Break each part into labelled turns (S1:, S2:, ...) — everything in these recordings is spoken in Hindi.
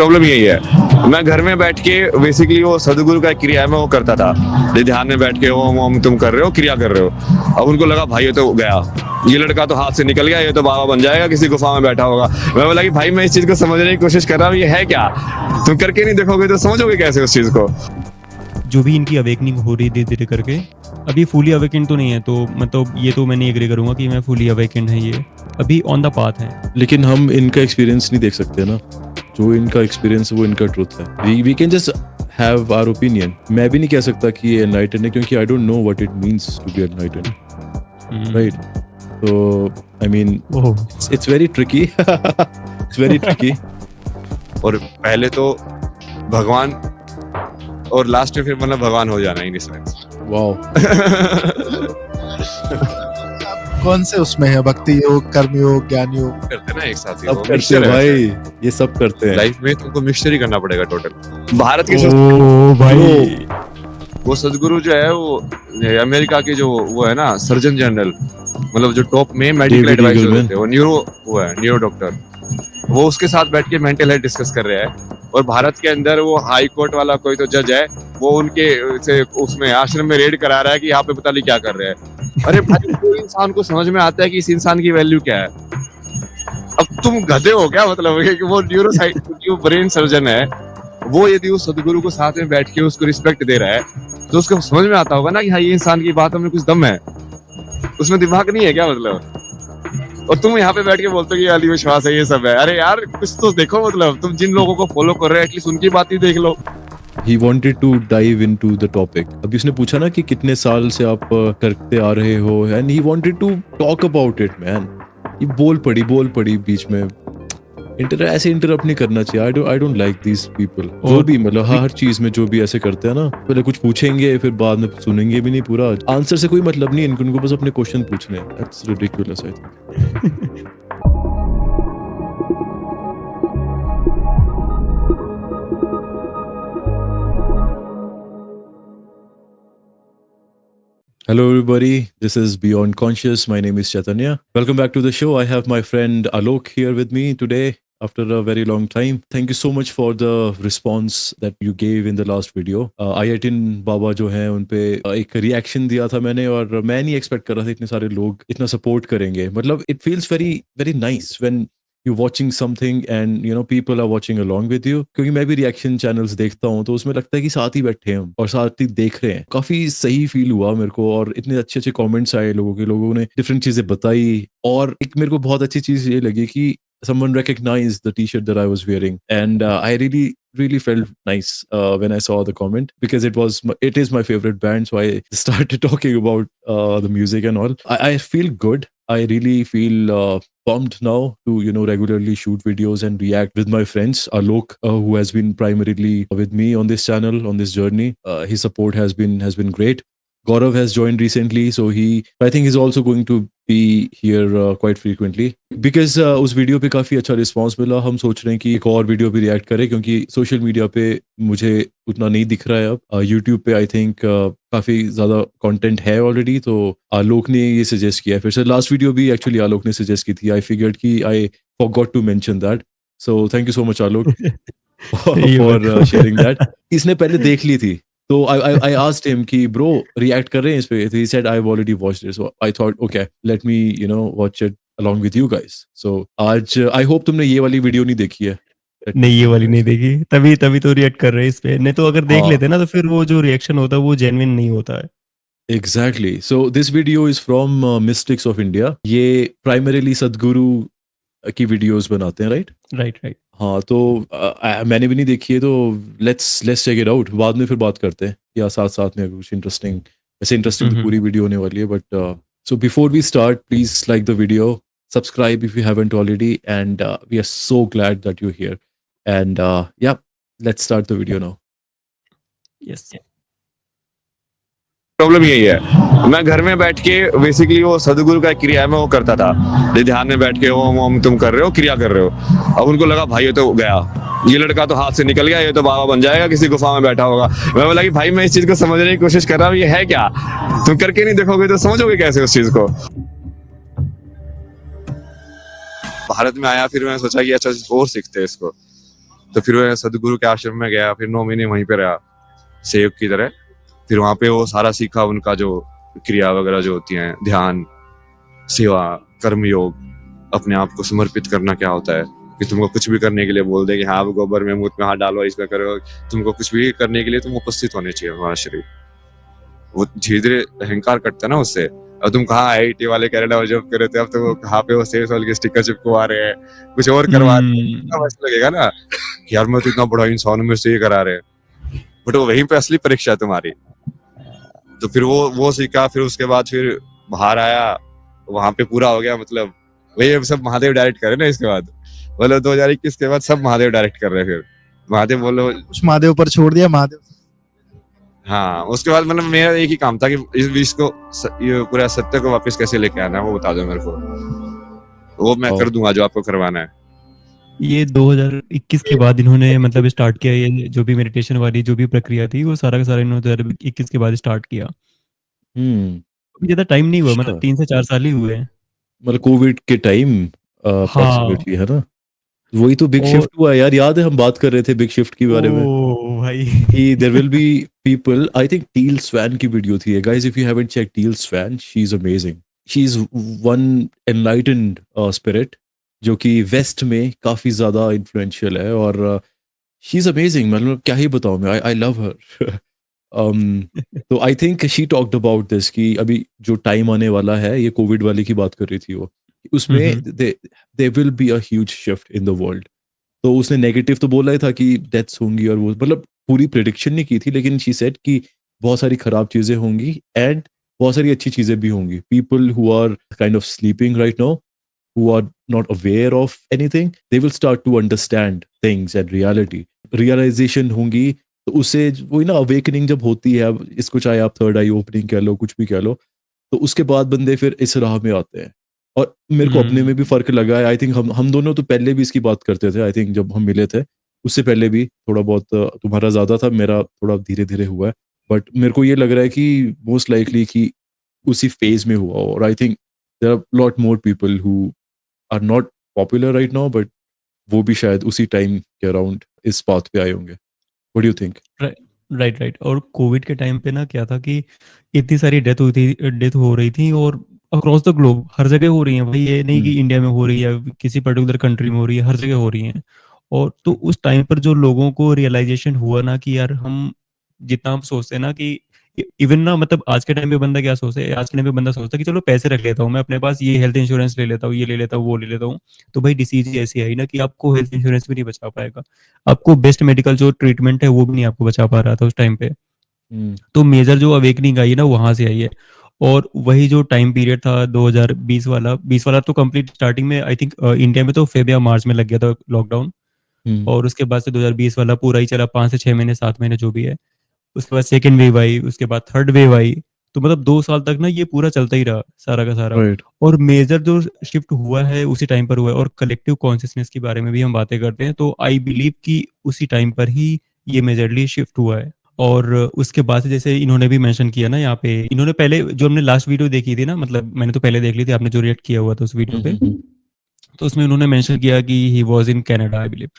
S1: प्रॉब्लम यही है, मैं घर में बैठ के बेसिकली वो सदगुरु का क्रिया है मैं वो करता था, ध्यान में बैठ के ओम ओम तुम कर रहे हो, क्रिया कर रहे हो। अब उनको लगा भाई ये तो गया, ये लड़का तो हाथ से निकल गया, ये तो बाबा बन जाएगा, किसी गुफा में बैठा होगा। मैं बोला कि भाई मैं इस चीज को समझने की कोशिश कर रहा हूँ, ये है क्या, तुम करके नहीं देखोगे तो समझोगे कैसे उस चीज को।
S2: जो भी इनकी अवेकनिंग हो रही धीरे धीरे करके, अभी फुली अवेकेंड तो नहीं है, तो मतलब ये तो मैं नहीं एग्री करूंगा कि मैं फुली अवेकेंड है, ये अभी ऑन द पाथ है।
S3: लेकिन हम इनका एक्सपीरियंस नहीं देख सकते ना, जो इनका एक्सपीरियंस है वो इनका ट्रुथ है। We can just have our opinion. मैं भी नहीं कह सकता कि ये एनलाइटन है, क्योंकि I don't know what it means to be enlighten, right? तो I mean it's very tricky, it's very tricky.
S1: और पहले तो भगवान और लास्ट में फिर मतलब भगवान हो जाना इन सेंस।
S3: वाओ।
S4: कौन से उसमें है, भक्ति योग, कर्म योग, ज्ञान योग?
S1: करते ना एक साथ ही,
S3: सब करते हैं भाई, ये सब करते हैं
S1: लाइफ में, तुमको मिक्सचर ही करना पड़ेगा टोटल। भारत के
S2: भाई
S1: वो सदगुरु जो है वो अमेरिका के जो वो है ना सर्जन जनरल, मतलब जो टॉप में मेडिकल एडवाइजर होते हैं, वो न्यूरो डॉक्टर, वो उसके साथ बैठ के मेंटल हेल्थ डिस्कस कर रहे हैं। और भारत के अंदर वो हाई कोर्ट वाला कोई तो जज है, वो उनके से उसमें आश्रम में रेड करा रहा है कि यहाँ पे पता नहीं क्या कर रहे हैं। अरे भाई वो इंसान को समझ में आता है कि इस इंसान की वैल्यू क्या है। अब तुम गधे हो क्या, मतलब कि वो न्यूरो ब्रेन सर्जन है, वो यदि उस सदगुरु को साथ में बैठ के उसको रिस्पेक्ट दे रहा है तो उसको समझ में आता होगा ना कि हाँ ये इंसान की बात में कुछ दम है, उसमें दिमाग नहीं है क्या मतलब। और तुम यहाँ पे बैठ के बोलते हो कि अली विश्वास है, ये सब है। अरे यार कुछ तो देखो, मतलब तुम जिन लोगों को फॉलो कर रहे हो एटलीस्ट उनकी बात ही देख लो।
S3: He wanted to dive into the topic. अभी उसने पूछा ना कि कितने साल से आप करते आ रहे हो, and he wanted to talk about it, man. ये बोल पड़ी बीच में। ऐसे इंटरप्ट नहीं करना चाहिए। I don't like these people. जो भी मतलब हर चीज में जो भी ऐसे करते हैं ना, पहले कुछ पूछेंगे फिर बाद में सुनेंगे भी नहीं पूरा, आंसर से कोई मतलब नहीं है इनको बस अपने क्वेश्चन पूछने हैं। That's ridiculous, I think. Hello everybody, this is Beyond Conscious. My name is Chaitanya. Welcome back to the show. I have my friend Alok here with me today after a very long time. Thank you so much for the response that you gave in the last video. IITIN बाबा जो हैं उन पे एक रिएक्शन दिया था मैंने, और मैं नहीं एक्सपेक्ट कर रहा था इतने सारे लोग इतना सपोर्ट करेंगे। मतलब it feels very very nice when you're watching something and you know people are watching along with you, क्योंकि मैं भी रिएक्शन चैनल्स देखता हूँ तो उसमें लगता है कि साथ ही बैठे हैं हम और साथ ही देख रहे हैं। काफी सही फील हुआ मेरे को, और इतने अच्छे अच्छे कमेंट्स आए लोगों ने डिफरेंट चीजें बताई। और एक मेरे को बहुत अच्छी चीज ये लगी कि someone recognized the t-shirt that I was wearing, and I really felt nice when I saw the comment, because it is my favorite band, so I started talking about the music and all. I feel good. I really feel pumped now to regularly shoot videos and react with my friends. Alok, who has been primarily with me on this channel, on this journey, his support has been great. Gaurav has joined recently, so I think he's also going to be here quite frequently, because उस वीडियो पे काफी अच्छा रिस्पांस मिला। हम सोच रहे हैं कि एक और वीडियो भी रिएक्ट करें, क्योंकि सोशल मीडिया पे मुझे उतना नहीं दिख रहा है अब। यूट्यूब पे आई थिंक काफी ज्यादा कंटेंट है ऑलरेडी, तो आलोक ने ये सजेस्ट किया है। फिर से लास्ट वीडियो भी एक्चुअली आलोक ने सजेस्ट की थी। आई फिगर्ड कि I forgot to mention that, so thank you so much Alok for sharing that. इसने पहले देख ली थी, तो I asked him कि bro react कर रहे हैं इस पे, he said I've already watched it, so I thought okay let me watch it along with you guys. So आज I hope तुमने ये वाली वीडियो नहीं देखी है।
S2: नहीं, ये वाली नहीं देखी, तभी तो रिएक्ट कर रहे हैं इस पे। नहीं तो अगर देख लेते ना तो फिर वो जो रिएक्शन होता है वो जेन्युइन नहीं होता है।
S3: Exactly. So this video is from Mystics of India. ये primarily सदगुरु की वीडियोस बनाते हैं, राइट? हाँ, तो मैंने भी नहीं देखी है, तो लेट्स चेक इट आउट। बाद में फिर बात करते हैं, या साथ में कुछ इंटरेस्टिंग तो पूरी वीडियो होने वाली है। But so before we start, please like the video, subscribe if you haven't already, and we are so glad that you're here. And yeah, let's start the video now.
S2: Yes,
S1: problem यही है, मैं घर में बैठ के बेसिकली वो सदगुरु का क्रिया है मैं वो करता था, ध्यान में बैठ के ओम ओम तुम कर रहे हो, क्रिया कर रहे हो। अब उनको लगा भाई ये तो गया, ये लड़का तो हाथ से निकल गया, ये तो बाबा बन जाएगा, किसी गुफा में बैठा होगा। मैं बोला कि भाई मैं इस चीज को समझने की कोशिश कर रहा हूँ, ये है क्या, तुम करके नहीं देखोगे तो समझोगे कैसे उस चीज को। भारत में आया, फिर मैंने सोचा कि अच्छा और सीखते हैं इसको। तो फिर मैं सदगुरु के आश्रम में गया, फिर 9 महीने वहीं पे रहा सेवक की तरह। फिर वहां पे वो सारा सीखा, उनका जो क्रिया वगैरह जो होती हैं, ध्यान, सेवा, कर्मयोग, अपने आप को समर्पित करना क्या होता है, कि तुमको कुछ भी करने के लिए बोल दे कि हाँ गोबर में मूत्र में हाथ डालो, इसमें करो, तुमको कुछ भी करने के लिए तुम उपस्थित होने चाहिए हमारा शरीर। वो धीरे धीरे अहंकार कटता है ना उससे। अब तुम कहाँ IIT वाले कनाडा में जॉब कर रहे थे, अब तो कहाँ पे वो सेल्स वाले के स्टिकर चिपकवा रहे हैं, कुछ और करवा रहे हैं, कितना वैसा लगेगा ना कि यार मैं तो इतना बड़ा इंसान हूं, मेरे से ये करा रहे हैं। बट वो वहीं पे असली परीक्षा है तुम्हारी। तो फिर वो सीखा, फिर उसके बाद फिर बाहर आया, वहां पे पूरा हो गया, मतलब वही सब महादेव डायरेक्ट करे ना। इसके बाद बोलो 2021 के बाद सब महादेव डायरेक्ट कर रहे हैं। फिर महादेव बोलो,
S4: कुछ महादेव पर छोड़ दिया, महादेव
S1: हाँ उसके बाद मतलब मेरा एक ही काम था कि इस विष को ये पूरा सत्य को वापस कैसे लेके आना है, वो बता दो मेरे को, वो मैं कर दूंगा जो आपको करवाना है।
S2: ये 2021 के बाद इन्होंने मतलब स्टार्ट किया, ये जो भी मेडिटेशन वाली जो भी प्रक्रिया थी वो सारा का सारा इन्होंने 2021 के बाद स्टार्ट किया। अभी ज्यादा टाइम नहीं हुआ, मतलब 3 से 4 साल ही हुए हैं।
S3: मतलब कोविड के टाइम
S2: हाँ
S3: अप्रोक्सीमेटली, है ना? वही तो बिग
S2: और
S3: शिफ्ट हुआ यार। याद है हम बात कर रहे थे बिग शिफ्ट के बारे में
S2: ओ भाई
S3: कि there will be people, I think Teal Swan की वीडियो थी guys, if you haven't check Teal Swan, she is amazing. She is one enlightened spirit जो कि वेस्ट में काफी ज्यादा इन्फ्लुएंशियल है, और शी इज अमेजिंग। मतलब क्या ही बताऊं मैं, आई लव हर। तो I think she talked about this कि अभी जो टाइम आने वाला है, ये कोविड वाले की बात कर रही थी वो, उसमें they will be a huge shift in the world. तो उसने नेगेटिव तो बोला ही था कि डेथ्स होंगी, और वो मतलब पूरी प्रिडिक्शन नहीं की थी, लेकिन शी सेड कि बहुत सारी खराब चीजें होंगी एंड बहुत सारी अच्छी चीजें भी होंगी। People who are kind of sleeping right now, who are not aware of anything, they will start to understand things and reality. Realization होंगी, तो उससे वही ना awakening जब होती है, अब इसको चाहे आप थर्ड आई ओपनिंग कह लो, कुछ भी कह लो, तो उसके बाद बंदे फिर इस राह में आते हैं। और मेरे को अपने में भी फर्क लगा है। आई थिंक हम दोनों तो पहले भी इसकी बात करते थे। आई थिंक जब हम मिले थे उससे पहले भी थोड़ा बहुत, तुम्हारा ज्यादा था, मेरा थोड़ा धीरे धीरे हुआ है। बट मेरे को ये लग रहा है कि मोस्ट लाइकली कि उसी फेज में हुआ। और I think there are lot more people who are not popular right now, but वो भी शायद उसी टाइम के अराउंड इस पाथ पे आए होंगे। What do you think?
S2: Right right. और कोविड के टाइम पे ना क्या था कि इतनी सारी डेथ हो रही थी, और अक्रॉस द ग्लोब हर जगह हो रही है भाई, ये नहीं कि इंडिया में हो रही है, किसी पर्टिकुलर कंट्री में हो रही है, हर जगह हो रही है। और तो उस टाइम पर जो लोगों को रियलाइजेशन हुआ ना कि यार हम जितना हम सोचते हैं ना कि इवन ना, मतलब आज के टाइम पे बंदा क्या सोचता है, आज के टाइम पे बंदा सोचता है कि चलो पैसे रख लेता हूँ मैं अपने पास, ये हेल्थ इंश्योरेंस ले लेता हूँ, ये ले लेता हूँ, वो ले लेता हूँ। तो भाई डिसीज ही ऐसी आई ना कि आपको हेल्थ इंश्योरेंस भी नहीं बचा पाएगा, आपको बेस्ट मेडिकल जो ट्रीटमेंट है वो भी नहीं आपको बचा पा रहा था उस टाइम पे। तो मेजर जो अवेकनिंग आई है ना वहां से आई है। और वही जो टाइम पीरियड था 2020 वाला, 20 वाला तो कंप्लीट स्टार्टिंग में आई थिंक इंडिया में तो फेब या मार्च में लग गया था लॉकडाउन। और उसके बाद से 2020 वाला पूरा ही चला, 5 से 6 महीने 7 महीने जो भी है। उसके बाद सेकेंड वेव आई, उसके बाद थर्ड वेव आई। तो मतलब 2 साल तक ना ये पूरा चलता ही रहा सारा का सारा।
S3: राइट।
S2: और मेजर जो शिफ्ट हुआ है उसी टाइम पर हुआ है। और कलेक्टिव कॉन्शियसनेस के बारे में भी हम बातें करते हैं, तो आई बिलीव कि उसी टाइम पर ही ये मेजरली शिफ्ट हुआ है। और उसके बाद से जैसे इन्होंने भी मेंशन किया ना यहाँ पे, इन्होंने पहले जो हमने लास्ट वीडियो देखी थी ना, मतलब मैंने तो पहले देख ली थी, आपने जो रिएक्ट किया हुआ था उस वीडियो पे, तो उसमें उन्होंने मेंशन किया कि he was in Canada I believe.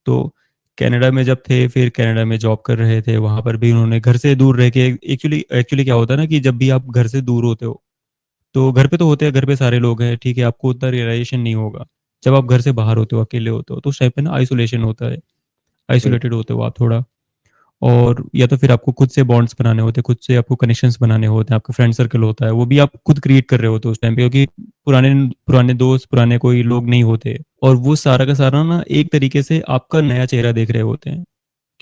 S2: तो कनाडा में जब थे, फिर कनाडा में जॉब कर रहे थे, वहां पर भी उन्होंने घर से दूर रह के, एक्चुअली एक्चुअली क्या होता है ना कि जब भी आप घर से दूर होते हो, तो घर पे तो होते हैं, घर पे सारे लोग हैं, ठीक है, आपको उतना रियलाइजेशन नहीं होगा। जब आप घर से बाहर होते हो, अकेले होते हो, तो उस टाइप पे ना आइसोलेशन होता है, आइसोलेटेड होते हो आप थोड़ा। और या तो फिर आपको खुद से बॉन्ड्स बनाने होते हैं, खुद से आपको कनेक्शंस बनाने होते हैं, आपका फ्रेंड सर्कल होता है, वो भी आप खुद क्रिएट कर रहे होते हो उस टाइम पे, क्योंकि पुराने पुराने दोस्त, पुराने कोई लोग नहीं होते। और वो सारा का सारा ना एक तरीके से आपका नया चेहरा देख रहे होते हैं,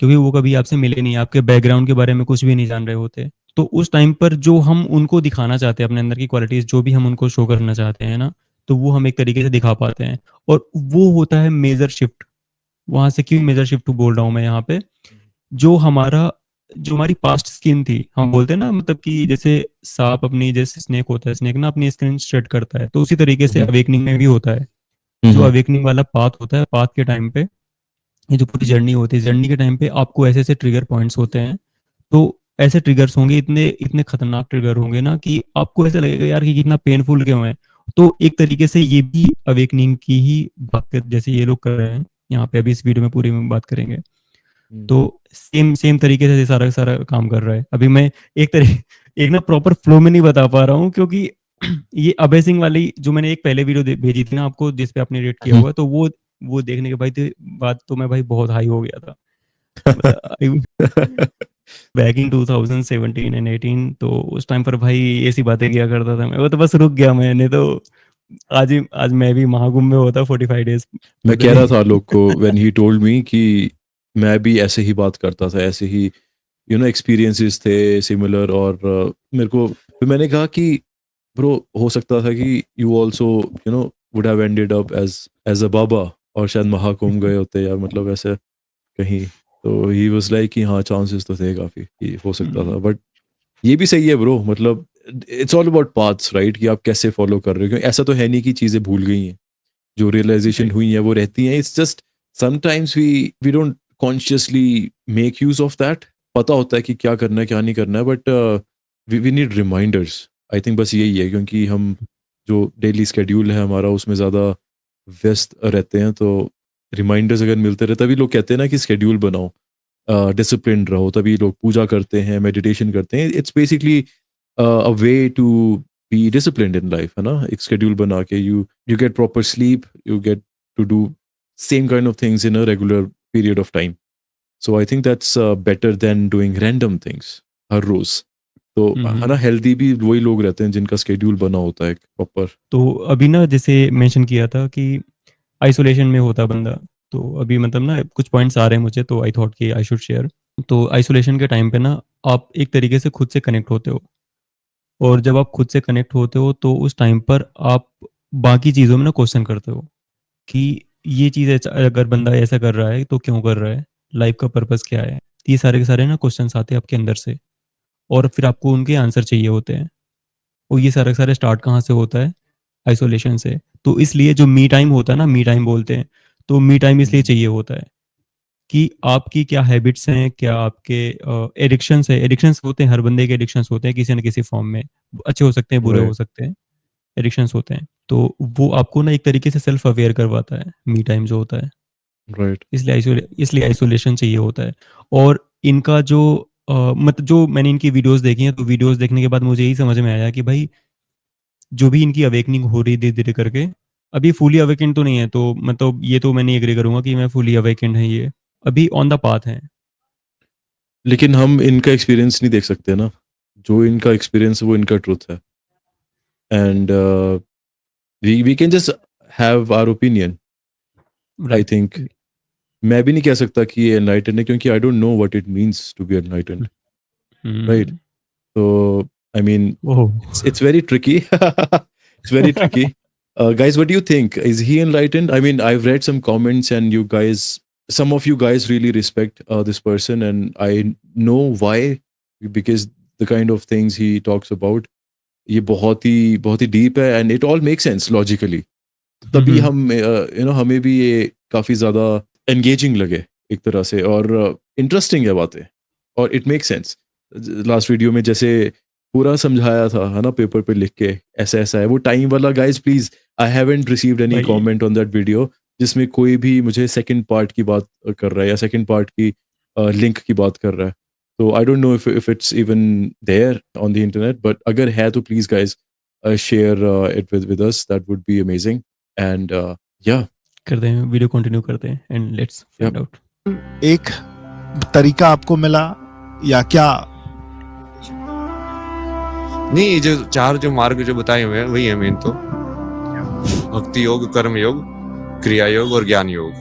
S2: क्योंकि वो कभी आपसे मिले नहीं, आपके बैकग्राउंड के बारे में कुछ भी नहीं जान रहे होते। तो उस टाइम पर जो हम उनको दिखाना चाहते हैं, अपने अंदर की क्वालिटीज जो भी हम उनको शो करना चाहते हैं ना, तो वो हम एक तरीके से दिखा पाते हैं। और वो होता है मेजर शिफ्ट। वहां से क्यों मेजर शिफ्ट बोल रहा हूँ मैं यहाँ पे, जो हमारी पास्ट स्किन थी, हम बोलते हैं ना, मतलब कि जैसे सांप अपनी, जैसे स्नेक होता है, स्नेक ना अपनी स्किन शेड करता है, तो उसी तरीके से अवेकनिंग में भी होता है। जो अवेकनिंग वाला पाथ होता है, पाथ के टाइम पे, ये जो पूरी जर्नी होती है, जर्नी के टाइम पे आपको ऐसे ऐसे ट्रिगर पॉइंट्स होते हैं। तो ऐसे ट्रिगर्स होंगे, इतने इतने खतरनाक ट्रिगर होंगे ना कि आपको ऐसा लगेगा यार कि कितना पेनफुल क्यों है। तो एक तरीके से ये भी अवेकनिंग की ही बात कर, जैसे ये लोग कर रहे हैं, यहाँ पे अभी इस वीडियो में पूरी में बात करेंगे। तो सेम सेम तरीके से सारा सारा काम कर रहा है। अभी मैं एक ना प्रॉपर फ्लो में नहीं बता पा रहा हूँ, क्योंकि ये अभय सिंह वाली जो मैंने एक पहले वीडियो भेजी थी ना आपको, जिस पे आपने रेट किया हुआ, तो वो देखने के बाद तो मैं भाई बहुत हाई हो गया था। बैक इन 2017 एंड 18, तो उस टाइम पर भाई ऐसी बातें किया करता था मैं, वो तो बस रुक गया मैंने तो। आज मैं भी महाकुंभ में होता 45 डेज।
S3: मैं कह रहा था लोग को व्हेन ही टोल्ड मी कि मैं भी ऐसे ही बात करता था, ऐसे ही एक्सपीरियंसेस थे सिमिलर, और मेरे को फिर मैंने कहा कि ब्रो हो सकता था कि you also would have ended up as a बाबा, और शायद महाकुंभ गए होते या मतलब ऐसे कहीं। तो ही वाज लाइक कि हाँ चांसेस तो थे काफी कि हो सकता था, बट ये भी सही है ब्रो, मतलब it's all about paths right, कि आप कैसे फॉलो कर रहे हो, क्योंकि ऐसा तो है नहीं कि चीजें भूल गई हैं, जो रियलाइजेशन हुई है वो रहती हैं। It's just sometimes we don't consciously make use of that. पता होता है कि क्या करना है क्या नहीं करना है, but we need reminders. I think बस यही है, क्योंकि हम जो डेली स्केड्यूल है हमारा उसमें ज़्यादा व्यस्त रहते हैं, तो रिमाइंडर्स अगर मिलते रहे, तभी लोग कहते हैं ना कि स्केड्यूल बनाओ, डिसिप्लिन रहो, तभी लोग पूजा करते हैं, मेडिटेशन करते हैं। It's basically a way to be disciplined in life, है ना। एक schedule बना के you get proper sleep, you get to do same kind of things in a regular period of time. So I think that's better than doing random things हर रोज। तो है ना, हेल्दी भी वही लोग रहते हैं जिनका schedule बना होता है प्रॉपर।
S2: तो अभी ना जैसे मेंशन किया था कि आइसोलेशन में होता बंदा, तो अभी मतलब ना कुछ पॉइंट्स आ रहे हैं मुझे, तो आई थॉट कि आई शुड शेयर। तो आइसोलेशन के टाइम पे ना आप एक तरीके से खुद से कनेक्ट होते हो, और जब आप खुद से कनेक्ट होते हो तो उस टाइम पर आप बाकी चीज़ों में ना क्वेश्चन करते हो कि ये चीज़ अगर बंदा ऐसा कर रहा है तो क्यों कर रहा है, लाइफ का पर्पस क्या है। ये सारे के सारे ना क्वेश्चंस आते हैं आपके अंदर से, और फिर आपको उनके आंसर चाहिए होते हैं। और ये सारे के सारे स्टार्ट कहाँ से होता है, आइसोलेशन से। तो इसलिए जो मी टाइम होता है ना, मी टाइम बोलते हैं, तो मी टाइम इसलिए चाहिए होता है कि आपकी क्या हैबिट्स हैं, क्या आपके एडिक्शंस है। एडिक्शंस होते हैं, हर बंदे के एडिक्शंस होते हैं किसी न किसी फॉर्म में, अच्छे हो सकते हैं बुरे हो
S3: Right.
S2: सकते हैं, एडिक्शंस होते हैं। तो वो आपको ना एक तरीके से सेल्फ अवेयर करवाता है मी टाइम जो होता है।
S3: Right.
S2: इसलिए आइसोलेशन चाहिए होता है। और इनका जो मतलब जो मैंने इनकी वीडियोस देखी हैं, तो वीडियोस देखने के बाद मुझे यही समझ में आया कि भाई जो भी इनकी अवेकनिंग हो रही धीरे धीरे करके, अभी फुली अवेकेंड तो नहीं है, तो मतलब ये तो मैं नहीं एग्री करूंगा कि मैं फुली अवेकेंड है, ये अभी ऑन द पाथ है।
S3: लेकिन हम इनका एक्सपीरियंस नहीं देख सकते ना, जो इनका एक्सपीरियंस है वो इनका ट्रुथ है, and we can just have our opinion. I think मैं भी नहीं कह सकता कि ये एनलाइटेंड है, क्योंकि I don't know what it means to be enlightened, right. So, I mean, it's very tricky. It's very tricky. Guys, what do you think? Is he enlightened? I mean, I've read some comments, and some of you guys really respect this person, and I know why, because the kind of things he talks about, ये बहुत ही deep है, and it all makes sense logically. तभी हम हमें भी ये काफी ज्यादा engaging लगे एक तरह से, और interesting है बातें, और it makes sense. Last video में जैसे पूरा समझाया था, है ना, पेपर पे लिख के ऐसा ऐसा है वो टाइम वाला। Guys please, I haven't received any comment on that video जिसमें कोई भी मुझे सेकंड पार्ट की बात कर रहा है या सेकंड पार्ट की लिंक की बात कर रहा है। तो I don't know if it's even there on the internet, but अगर है तो please guys share it with us, that would be amazing. And या
S2: करते हैं, वीडियो कंटिन्यू करते हैं, एंड लेट्स फाइंड आउट।
S4: एक तरीका आपको मिला या क्या?
S1: नहीं, जो चार जो मार्ग जो बताए हुए हैं वही है मेन तो, भक्ति योग, कर्म योग, क्रिया योग और ज्ञान योग।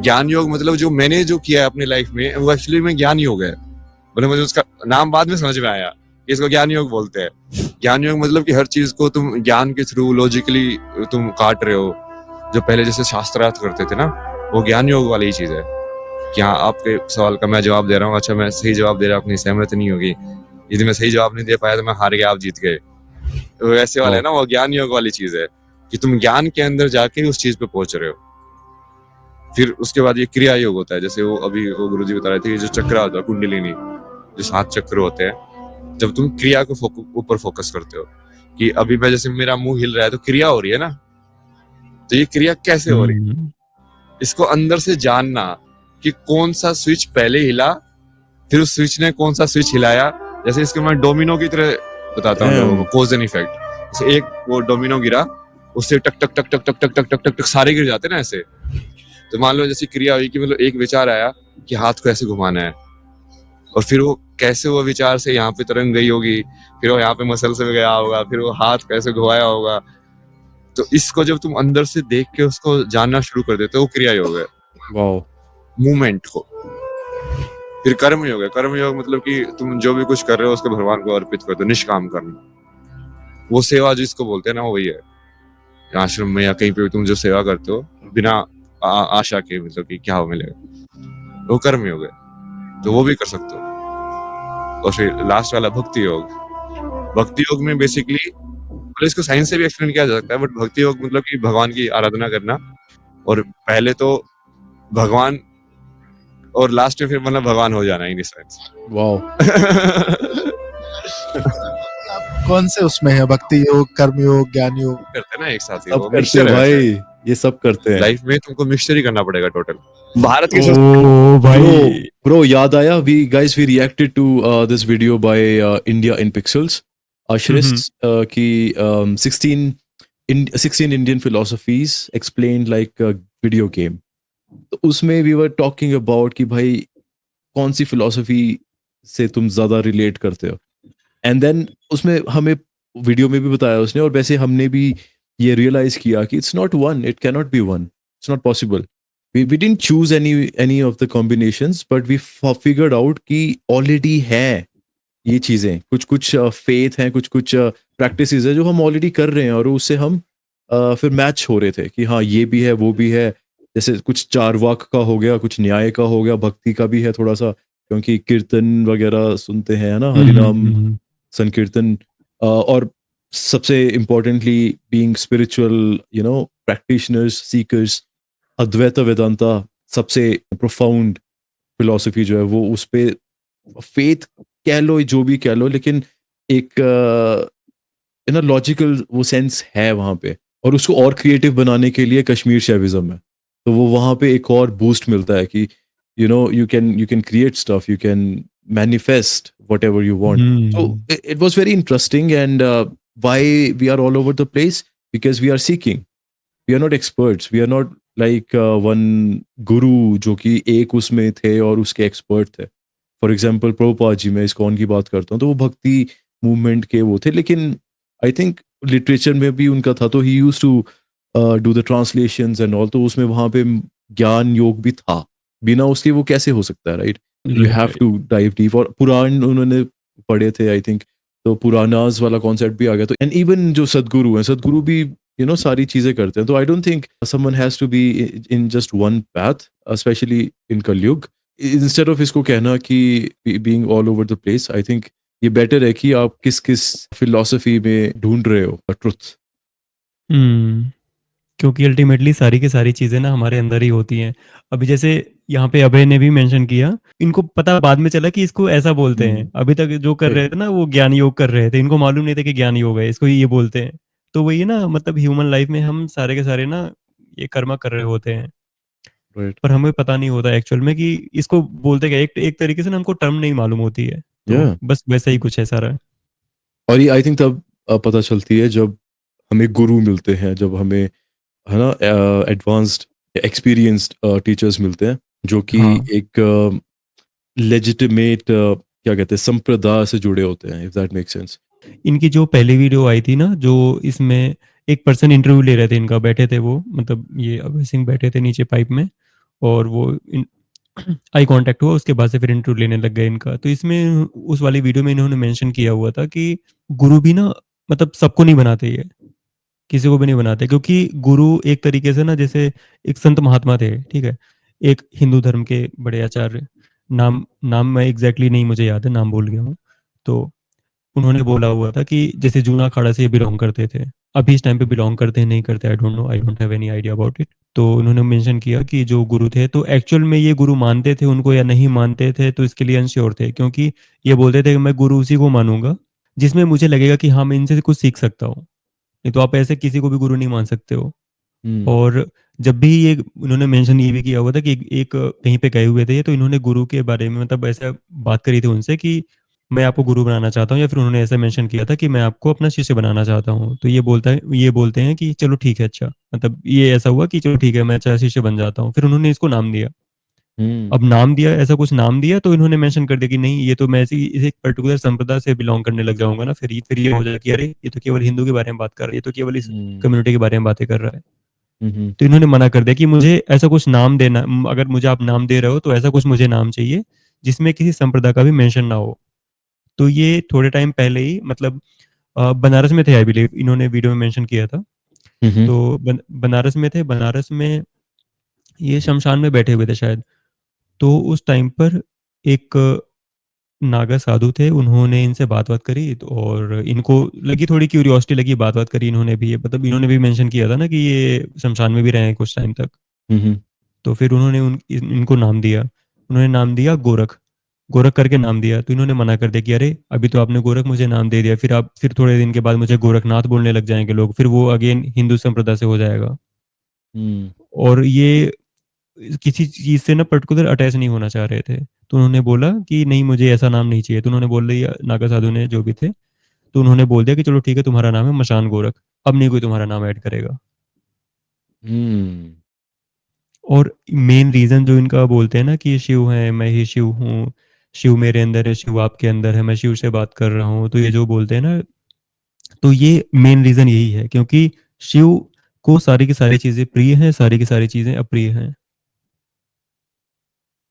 S1: ज्ञान योग मतलब जो मैंने जो किया है अपनी लाइफ में, वो एक्चुअली में ज्ञान योग है। मतलब मुझे उसका नाम बाद में समझ में आया, इसको ज्ञान योग बोलते हैं। ज्ञान योग मतलब कि हर चीज को तुम ज्ञान के थ्रू लॉजिकली तुम काट रहे हो। जो पहले जैसे शास्त्रार्थ करते थे ना, वो ज्ञान योग वाली ही चीज है। कि हाँ, आपके सवाल का मैं जवाब दे रहा हूँ, अच्छा मैं सही जवाब दे रहा हूँ, अपनी सहमत नहीं होगी, यदि मैं सही जवाब नहीं दे पाया तो मैं हार गया, आप जीत गए, वैसे वाला है ना। वो ज्ञान योग वाली चीज है कि तुम ज्ञान के अंदर जाके उस चीज पे पहुंच रहे हो। फिर उसके बाद ये क्रिया योग होता है, जैसे वो अभी वो गुरुजी बता रहे थे, जो चक्र होता है कुंडलिनी, जो 7 चक्र होते हैं, जब तुम क्रिया को ऊपर फोकस करते हो कि अभी मैं जैसे मेरा मुंह हिल रहा है तो क्रिया हो रही है ना, तो ये क्रिया कैसे हो रही है, इसको अंदर से जानना कि कौन सा स्विच पहले हिला, फिर उस स्विच ने कौन सा स्विच हिलाया। जैसे इसको मैं डोमिनो की तरह बताता हूँ लोगों को, कॉज एंड इफेक्ट। जैसे एक वो डोमिनो गिरा, उससे टक टक टक टक टक टक टक टक टक टक सारे गिर जाते ना ऐसे। तो मान लो जैसी क्रिया हुई कि मतलब एक विचार आया कि हाथ को ऐसे घुमाना है, और फिर वो कैसे वो विचार से यहाँ पे तरंग गई होगी, फिर वो यहाँ पे मसल से गया होगा, फिर वो हाथ कैसे घुमाया होगा। तो इसको जब तुम अंदर से देख के उसको जानना शुरू कर देते हो, वो क्रिया योग है,
S3: वाओ,
S1: मूवमेंट को। फिर कर्म योग है। कर्म योग मतलब कि तुम जो भी कुछ कर रहे हो उसको भगवान को अर्पित कर दो, निष्काम करना। वो सेवा जिसको बोलते हैं ना, वही है। आश्रम में या कहीं पे भी तुम जो सेवा करते हो बिना आशा के, मतलब कि क्या हो मिलेगा, वो कर्म योग है। तो वो भी कर सकते हो। और फिर लास्ट वाला भक्ति योग। भक्ति योग में बेसिकली, मतलब इसको साइंस से भी एक्सप्लेन किया जा सकता है, बट भक्ति योग मतलब कि भगवान की आराधना करना, और पहले तो भगवान, और लास्ट में फिर मतलब भगवान हो जाना, इन सेंस।
S3: वाओ।
S4: आप कौन से उसमें है, भक्ति योग, कर्म योग, ज्ञान योग?
S1: करते हैं ना एक साथ ही,
S3: सब
S1: वो
S3: करते
S1: मिक्सचर
S3: हैं
S1: है
S3: भाई,
S1: वैसे।
S3: ये सब करते हैं।
S1: लाइफ में तुमको मिक्सचर ही करना पड़ेगा टोटल। भारत के
S2: ओ भाई,
S3: Bro, याद आया, we reacted to this video by India in Pixels, Ashrist की 16 Indian philosophies explained like a video game. तो उसमें we were talking about कि भाई कौन सी philosophy से तुम ज्यादा relate करते हो, and then उसमें हमें वीडियो में भी बताया उसने, और वैसे हमने भी ये realize किया कि it's not one, it cannot be one, it's not possible. We didn't choose any of the combinations, but we figured out कि already है ये चीजें, कुछ faith हैं, कुछ practices है जो हम already कर रहे हैं, और उससे हम फिर मैच हो रहे थे कि हाँ ये भी है वो भी है। जैसे कुछ चारवाक का हो गया, कुछ न्याय का हो गया, भक्ति का भी है थोड़ा सा, क्योंकि कीर्तन वगैरह सुनते हैं ना, हरिनाम संकीर्तन, और सबसे importantly being spiritual practitioners, seekers, Advaita Vedanta सबसे प्रोफाउंड फिलॉसफी जो है वो, उस पे फेथ कह लो, जो भी कह लो, लेकिन एक लॉजिकल वो सेंस है वहाँ पे। और उसको और क्रिएटिव बनाने के लिए कश्मीर शैविज्म है, तो वो वहाँ पे एक और बूस्ट मिलता है कि you can create stuff, you can manifest whatever you want. So it was very interesting, and why we are all over the place, because we are seeking, we are not experts, we are not like one guru जो कि एक उसमें थे और उसके एक्सपर्ट थे। फॉर एग्जाम्पल प्रभुपाद जी, मैं इस्कॉन की बात करता हूँ, तो वो भक्ति मूवमेंट के वो थे, लेकिन आई थिंक लिटरेचर में भी उनका था, तो he used to do the translations and all, तो उसमें वहाँ पे ज्ञान योग भी था, बिना उसके वो कैसे हो सकता है, right? You have to dive deep. और पुराण उन्होंने पढ़े थे आई थिंक, तो पुरानाज वाला कॉन्सेप्ट भी आ गया। तो एंड इवन जो सदगुरु हैं, सदगुरु भी सारी चीजें करते हैं। तो I don't think someone has to be in just one path, specially in Kalyug. Instead of इसको कहना कि being all over the place, I think ये बेटर है कि आप किस किस फिलॉसफी में ढूंढ रहे हो ट्रुथ।
S2: क्योंकि अल्टीमेटली सारी की सारी चीजें ना हमारे अंदर ही होती हैं। अभी जैसे यहाँ पे अभय ने भी मेंशन किया, इनको पता बाद में चला कि इसको ऐसा बोलते हैं। अभी तक जो कर रहे थे ना वो ज्ञान योग कर रहे थे, इनको मालूम नहीं था कि ज्ञान योग है, इसको ये बोलते हैं। तो वही ना, मतलब ह्यूमन लाइफ में हम सारे के सारे ना ये कर्मा कर रहे होते हैं, पर हमें पता नहीं होता एक्चुअल में कि इसको बोलते क्या। एक तरीके से ना हमको टर्म नहीं मालूम होती है, तो बस वैसा ही कुछ है सारा।
S3: और ये आई थिंक तब पता चलती है जब हमें गुरु मिलते हैं, जब हमें है ना एडवांस्ड एक्सपीरियंस्ड टीचर्स मिलते हैं, जो कि एक लेजिटिमेट क्या कहते हैं संप्रदाय से जुड़े होते हैं, इफ दैट मेक्स सेंस।
S2: इनकी जो पहली वीडियो आई थी ना, जो इसमें एक पर्सन इंटरव्यू ले रहे थे इनका, बैठे थे वो, मतलब ये अभय सिंह बैठे थे नीचे पाइप में, और वो आई कांटेक्ट हुआ, उसके बाद से फिर इंटरव्यू लेने लग गए इनका। तो इसमें उस वाली वीडियो में इन्होंने मेंशन किया हुआ था कि गुरु भी ना, मतलब सबको नहीं बनाते, ये किसी को भी नहीं बनाते, क्योंकि गुरु एक तरीके से ना जैसे एक संत महात्मा थे, ठीक है, एक हिंदू धर्म के बड़े आचार्य, नाम मैं एग्जैक्टली नहीं मुझे याद है, नाम भूल गया हूँ। तो उन्होंने बोला हुआ था कि जैसे जूना अखाड़ा से ये बिलोंग करते थे, अभी इस टाइम पे बिलोंग करते हैं नहीं करते, आई don't no, I don't have any idea about it. तो उन्होंने मेंशन किया कि जो गुरु थे, तो एक्चुअल में ये गुरु मानते थे उनको या नहीं मानते थे, तो इसके लिए अनश्योर थे, क्योंकि ये बोलते थे कि मैं गुरु उसी को मानूंगा जिसमें मुझे लगेगा कि हाँ मैं इनसे कुछ सीख सकता हूँ, नहीं तो आप ऐसे किसी को भी गुरु नहीं मान सकते हो। और जब भी ये उन्होंने मेंशन ये भी किया हुआ था कि एक कहीं पे गए हुए थे तो इन्होंने गुरु के बारे में मतलब ऐसा बात करी थी उनसे कि मैं आपको गुरु बनाना चाहता हूँ, या फिर उन्होंने ऐसा मेंशन किया था कि मैं आपको अपना शिष्य बनाना चाहता हूँ। तो ये बोलते हैं कि चलो ठीक है, अच्छा मतलब ये ऐसा हुआ कि चलो ठीक है मैं अच्छा शिष्य बन जाता हूँ। फिर उन्होंने इसको नाम दिया। अब नाम दिया, ऐसा कुछ नाम दिया तो इन्होंने मेंशन कर दिया कि नहीं ये तो मैं इस एक पर्टिकुलर संप्रदाय से बिलोंग करने लग जाऊंगा ना, फिर ये हो जाए कि अरे ये तो केवल हिंदू के बारे में बात कर रहा है, ये तो केवल इस कम्युनिटी के बारे में बातें कर रहा है। तो इन्होंने मना कर दिया कि मुझे ऐसा कुछ नाम देना, अगर मुझे आप नाम दे रहे हो तो ऐसा कुछ मुझे नाम चाहिए जिसमें किसी संप्रदाय का भी मेंशन ना हो। तो ये थोड़े टाइम पहले ही मतलब बनारस में थे आई बिलीव, इन्होंने वीडियो में मेंशन किया था। तो बनारस में थे, बनारस में ये शमशान में बैठे हुए थे शायद। तो उस टाइम पर एक नागा साधु थे, उन्होंने इनसे बात-वात करी तो और इनको लगी थोड़ी क्यूरियोसिटी लगी, बात-वात करी इन्होंने भी, ये मतलब इन्होंने भी मेंशन किया था ना कि ये शमशान में भी रहे हैं कुछ टाइम तक। तो फिर उन्होंने इनको नाम दिया, उन्होंने नाम दिया गोरख, गोरख करके नाम दिया। तो इन्होंने मना कर दिया कि अरे अभी तो आपने गोरख मुझे नाम दे दिया, फिर थोड़े दिन के बाद मुझे गोरखनाथ बोलने लग जाएंगे लोग, फिर वो अगेन हिंदू संप्रदाय से हो जाएगा। और ये किसी चीज़ से ना पर्टिकुलर अटैच नहीं होना चाह रहे थे। तो उन्होंने बोला कि नहीं मुझे ऐसा नाम नहीं चाहिए। तो उन्होंने बोल दिया, नागा साधु ने जो भी थे, तो उन्होंने बोल दिया कि चलो ठीक है तुम्हारा नाम है मशान गोरख, अब नहीं कोई तुम्हारा नाम ऐड करेगा। और मेन रीज़न जो इनका बोलते हैं ना कि शिव है, मैं ही शिव हूँ, शिव मेरे अंदर है, शिव आपके अंदर है, मैं शिव से बात कर रहा हूँ। तो ये जो बोलते हैं ना, तो ये मेन रीज़न यही है क्योंकि शिव को सारी की सारी चीज़ें प्रिय हैं, सारी की सारी चीज़ें अप्रिय हैं।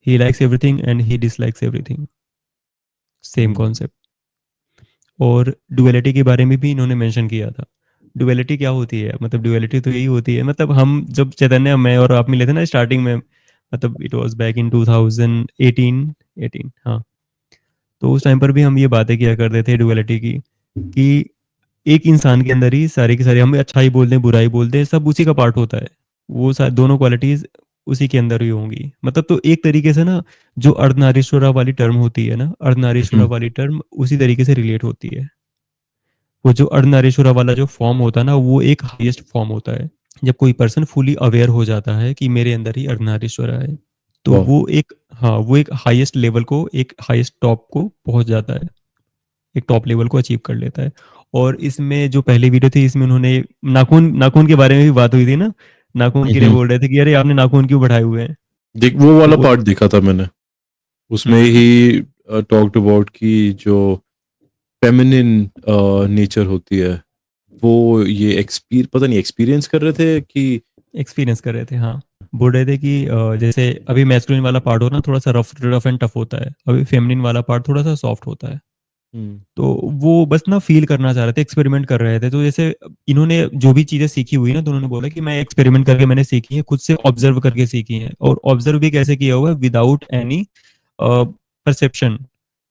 S2: He likes everything and he dislikes everything, same concept. और डुअलिटी के बारे में भी इन्होंने मेंशन किया था। डुअलिटी क्या होती है, मतलब डुअलिटी तो यही होती है, मतलब हम जब चैतन्य मैं और आप मिले थे ना स्टार्टिंग में, मतलब इट वाज बैक इन 2018 हाँ। तो उस टाइम पर भी हम ये बातें किया करते थे डुअलिटी की, कि एक इंसान के अंदर ही सारी की सारी, हम अच्छाई बोलते हैं बुराई बोलते हैं, सब उसी का पार्ट होता है। वो दोनों क्वालिटीज उसी के अंदर ही होंगी। मतलब तो एक तरीके से ना जो अर्धनारीश्वरा वाली टर्म होती है ना, अर्धनारीश्वरा वाली टर्म उसी तरीके से रिलेट होती है। वो जो अर्धनारीश्वरा वाला जो फॉर्म होता है ना, वो एक हाईएस्ट फॉर्म होता है। जब कोई पर्सन फुली अवेयर हो जाता है कि मेरे अंदर ही अर्धनारीश्वरा है, तो
S3: वाह।
S2: वो एक, हाँ वो एक हाईएस्ट लेवल को, एक हाईएस्ट टॉप को पहुंच जाता है, एक टॉप लेवल को अचीव कर लेता है। और इसमें जो पहली वीडियो थी इसमें उन्होंने नाखून नाखून के बारे में भी बात हुई थी ना, नाखून के लिए बोल रहे थे कि अरे आपने नाखून क्यों बढ़ाए हुए हैं।
S3: देख वो वाला
S2: तो
S3: पार्ट देखा था मैंने, उसमें ही टॉक्ड अबाउट की जो फेमिनिन नेचर होती है, वो ये पता नहीं एक्सपीरियंस कर रहे थे कि
S2: एक्सपीरियंस कर रहे थे, हाँ। बोल रहे थे कि जैसे अभी मैस्कुलिन वाला पार्ट हो ना थोड़ा सा रफ एंड टफ होता है, अभी फेमिनिन वाला पार्ट थोड़ा सा सॉफ्ट होता है। तो वो बस ना फील करना चाह रहे थे, एक्सपेरिमेंट कर रहे थे। तो जैसे इन्होंने जो भी चीजें सीखी हुई ना, तो उन्होंने बोला कि मैं एक्सपेरिमेंट करके मैंने सीखी है, खुद से ऑब्जर्व करके सीखी है। और ऑब्जर्व भी कैसे किया हुआ है, विदाउट एनी परसेप्शन।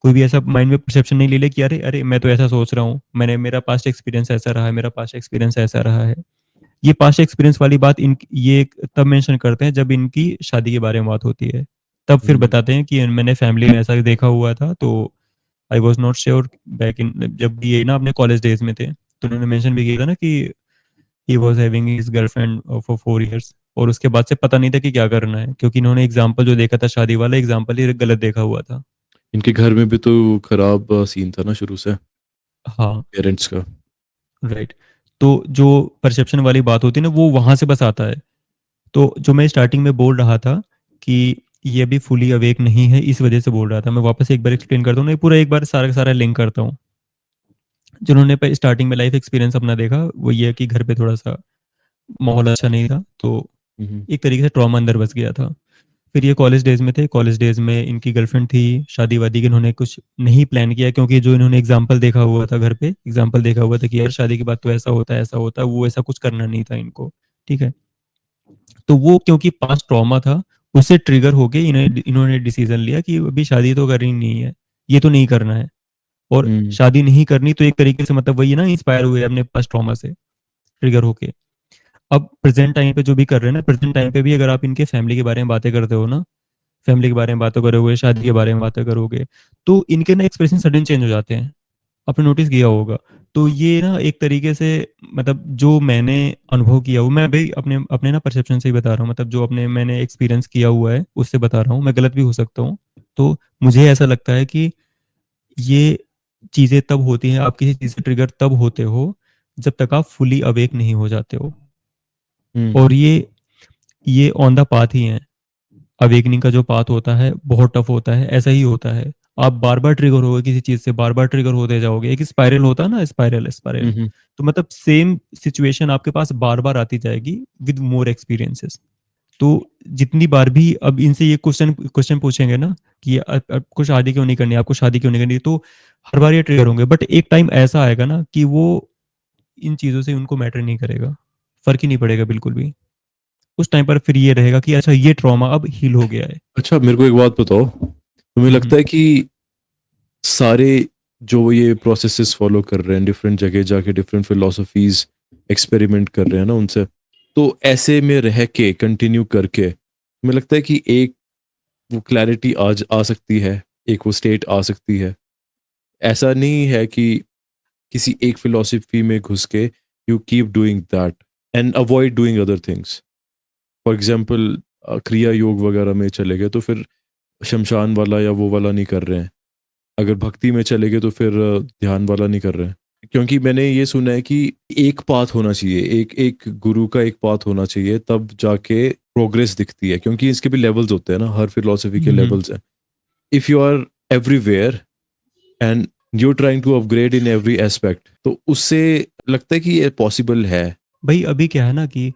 S2: कोई भी ऐसा माइंड में परसेप्शन नहीं ले ले कि अरे अरे मैं तो ऐसा सोच रहा हूँ, मेरा पास्ट एक्सपीरियंस ऐसा रहा है, मेरा पास्ट एक्सपीरियंस ऐसा रहा है। ये पास्ट एक्सपीरियंस वाली बात ये तब मेंशन करते हैं जब इनकी शादी के बारे में बात होती है। तब फिर बताते हैं कि मैंने फैमिली में ऐसा देखा हुआ था। तो I was not sure back in, जब ये ना अपने कॉलेज डेज में थे, तो उन्होंने मेंशन भी किया था ना कि he was having his girlfriend for 4 years, और उसके बाद से पता नहीं था कि क्या करना है, क्योंकि इन्होंने एग्जाम्पल जो देखा था शादी वाला एग्जाम्पल ही गलत देखा हुआ था।
S3: इनके घर में भी तो खराब सीन था ना शुरू से
S2: हाँ
S3: पेरेंट्स का।
S2: राइट। तो जो परसेप्शन वाली बात होती है ना, वो वहां से बस आता है। तो जो मैं स्टार्टिंग में बोल रहा था कि ये अभी फुली अवेक नहीं है, इस वजह से बोल रहा था। मैं वापस एक बार एक्सप्लेन करता हूँ ना, पूरा एक बार सारा का सारा लिंक करता हूँ। जिन्होंने स्टार्टिंग में लाइफ एक्सपीरियंस अपना देखा, वो ये है कि घर पे थोड़ा सा माहौल अच्छा नहीं था, तो एक तरीके से ट्रॉमा अंदर बस गया था। फिर ये कॉलेज डेज में थे, कॉलेज डेज में इनकी गर्लफ्रेंड थी, शादी वादी की इन्होंने कुछ नहीं प्लान किया, क्योंकि जो इन्होंने एग्जाम्पल देखा हुआ था घर पे, एग्जाम्पल देखा हुआ था कि यार शादी के बाद तो ऐसा होता है ऐसा होता है, वो ऐसा कुछ करना नहीं था इनको। ठीक है। तो वो क्योंकि पास्ट ट्रॉमा था, उससे ट्रिगर होके इन्होंने डिसीजन लिया कि अभी शादी तो करनी नहीं है, ये तो नहीं करना है। और शादी नहीं करनी तो एक तरीके से मतलब वही ना, इंस्पायर हुए अपने पास्ट ट्रॉमा से ट्रिगर होके। अब प्रेजेंट टाइम पे जो भी कर रहे हैं ना, प्रेजेंट टाइम पे भी अगर आप इनके फैमिली के बारे में बातें करते हो ना, फैमिली के बारे में बातें करोगे, शादी के बारे में बातें करोगे, तो इनके ना एक्सप्रेशन सडन चेंज हो जाते हैं। आपने नोटिस किया होगा तो ये ना एक तरीके से मतलब जो मैंने अनुभव किया, वो मैं भी अपने अपने ना परसेप्शन से ही बता रहा हूँ, मतलब जो अपने मैंने एक्सपीरियंस किया हुआ है उससे बता रहा हूँ, मैं गलत भी हो सकता हूँ। तो मुझे ऐसा लगता है कि ये चीज़ें तब होती हैं, आप किसी चीज़ से ट्रिगर तब होते हो जब तक आप फुली अवेक नहीं हो जाते हो। और ये ऑन द पाथ ही हैं। अवेकनिंग का जो पाथ होता है बहुत टफ होता है, ऐसा ही होता है। आप बार बार ट्रिगर होगे किसी चीज से, बार बार ट्रिगर होते जाओगे, एक स्पाइरल होता है ना, स्पाइरल स्पाइरल। तो मतलब सेम सिचुएशन आपके पास बार बार आती जाएगी विद मोर एक्सपीरियंसेस। तो जितनी बार भी अब इनसे ये क्वेश्चन क्वेश्चन पूछेंगे ना कि आपको शादी क्यों नहीं करनी, आपको शादी क्यों नहीं करनी, तो हर बार ये ट्रिगर होंगे, बट एक टाइम ऐसा आएगा ना कि वो इन चीज़ों से उनको मैटर नहीं करेगा, फर्क ही नहीं पड़ेगा बिल्कुल भी। उस टाइम पर फिर ये रहेगा कि अच्छा ये ट्रॉमा अब हील हो गया है।
S3: अच्छा, मेरे को एक बात बताओ, तुम्हें लगता है कि सारे जो ये प्रोसेसेस फॉलो कर रहे हैं, डिफरेंट जगह जाके डिफरेंट फिलोसफीज एक्सपेरिमेंट कर रहे हैं ना उनसे, तो ऐसे में रह के कंटिन्यू करके मुझे लगता है कि एक वो क्लैरिटी आज आ सकती है, एक वो स्टेट आ सकती है। ऐसा नहीं है कि किसी एक फिलोसफी में घुस के you keep doing that and avoid doing other things. For example क्रिया योग वगैरह में चले गए तो फिर शमशान वाला या वो वाला नहीं कर रहे हैं। अगर भक्ति में चले गए तो फिर ध्यान वाला नहीं कर रहे हैं। क्योंकि मैंने ये सुना है कि एक पाथ होना चाहिए, एक एक गुरु का एक पाथ होना चाहिए, तब जाके प्रोग्रेस दिखती है। क्योंकि इसके भी लेवल्स होते हैं ना, हर फिलोसफी के लेवल्स हैं। If you are everywhere and you trying to upgrade in every aspect, तो उससे लगता है कि ये पॉसिबल है।
S2: भाई अभी क्या है ना कि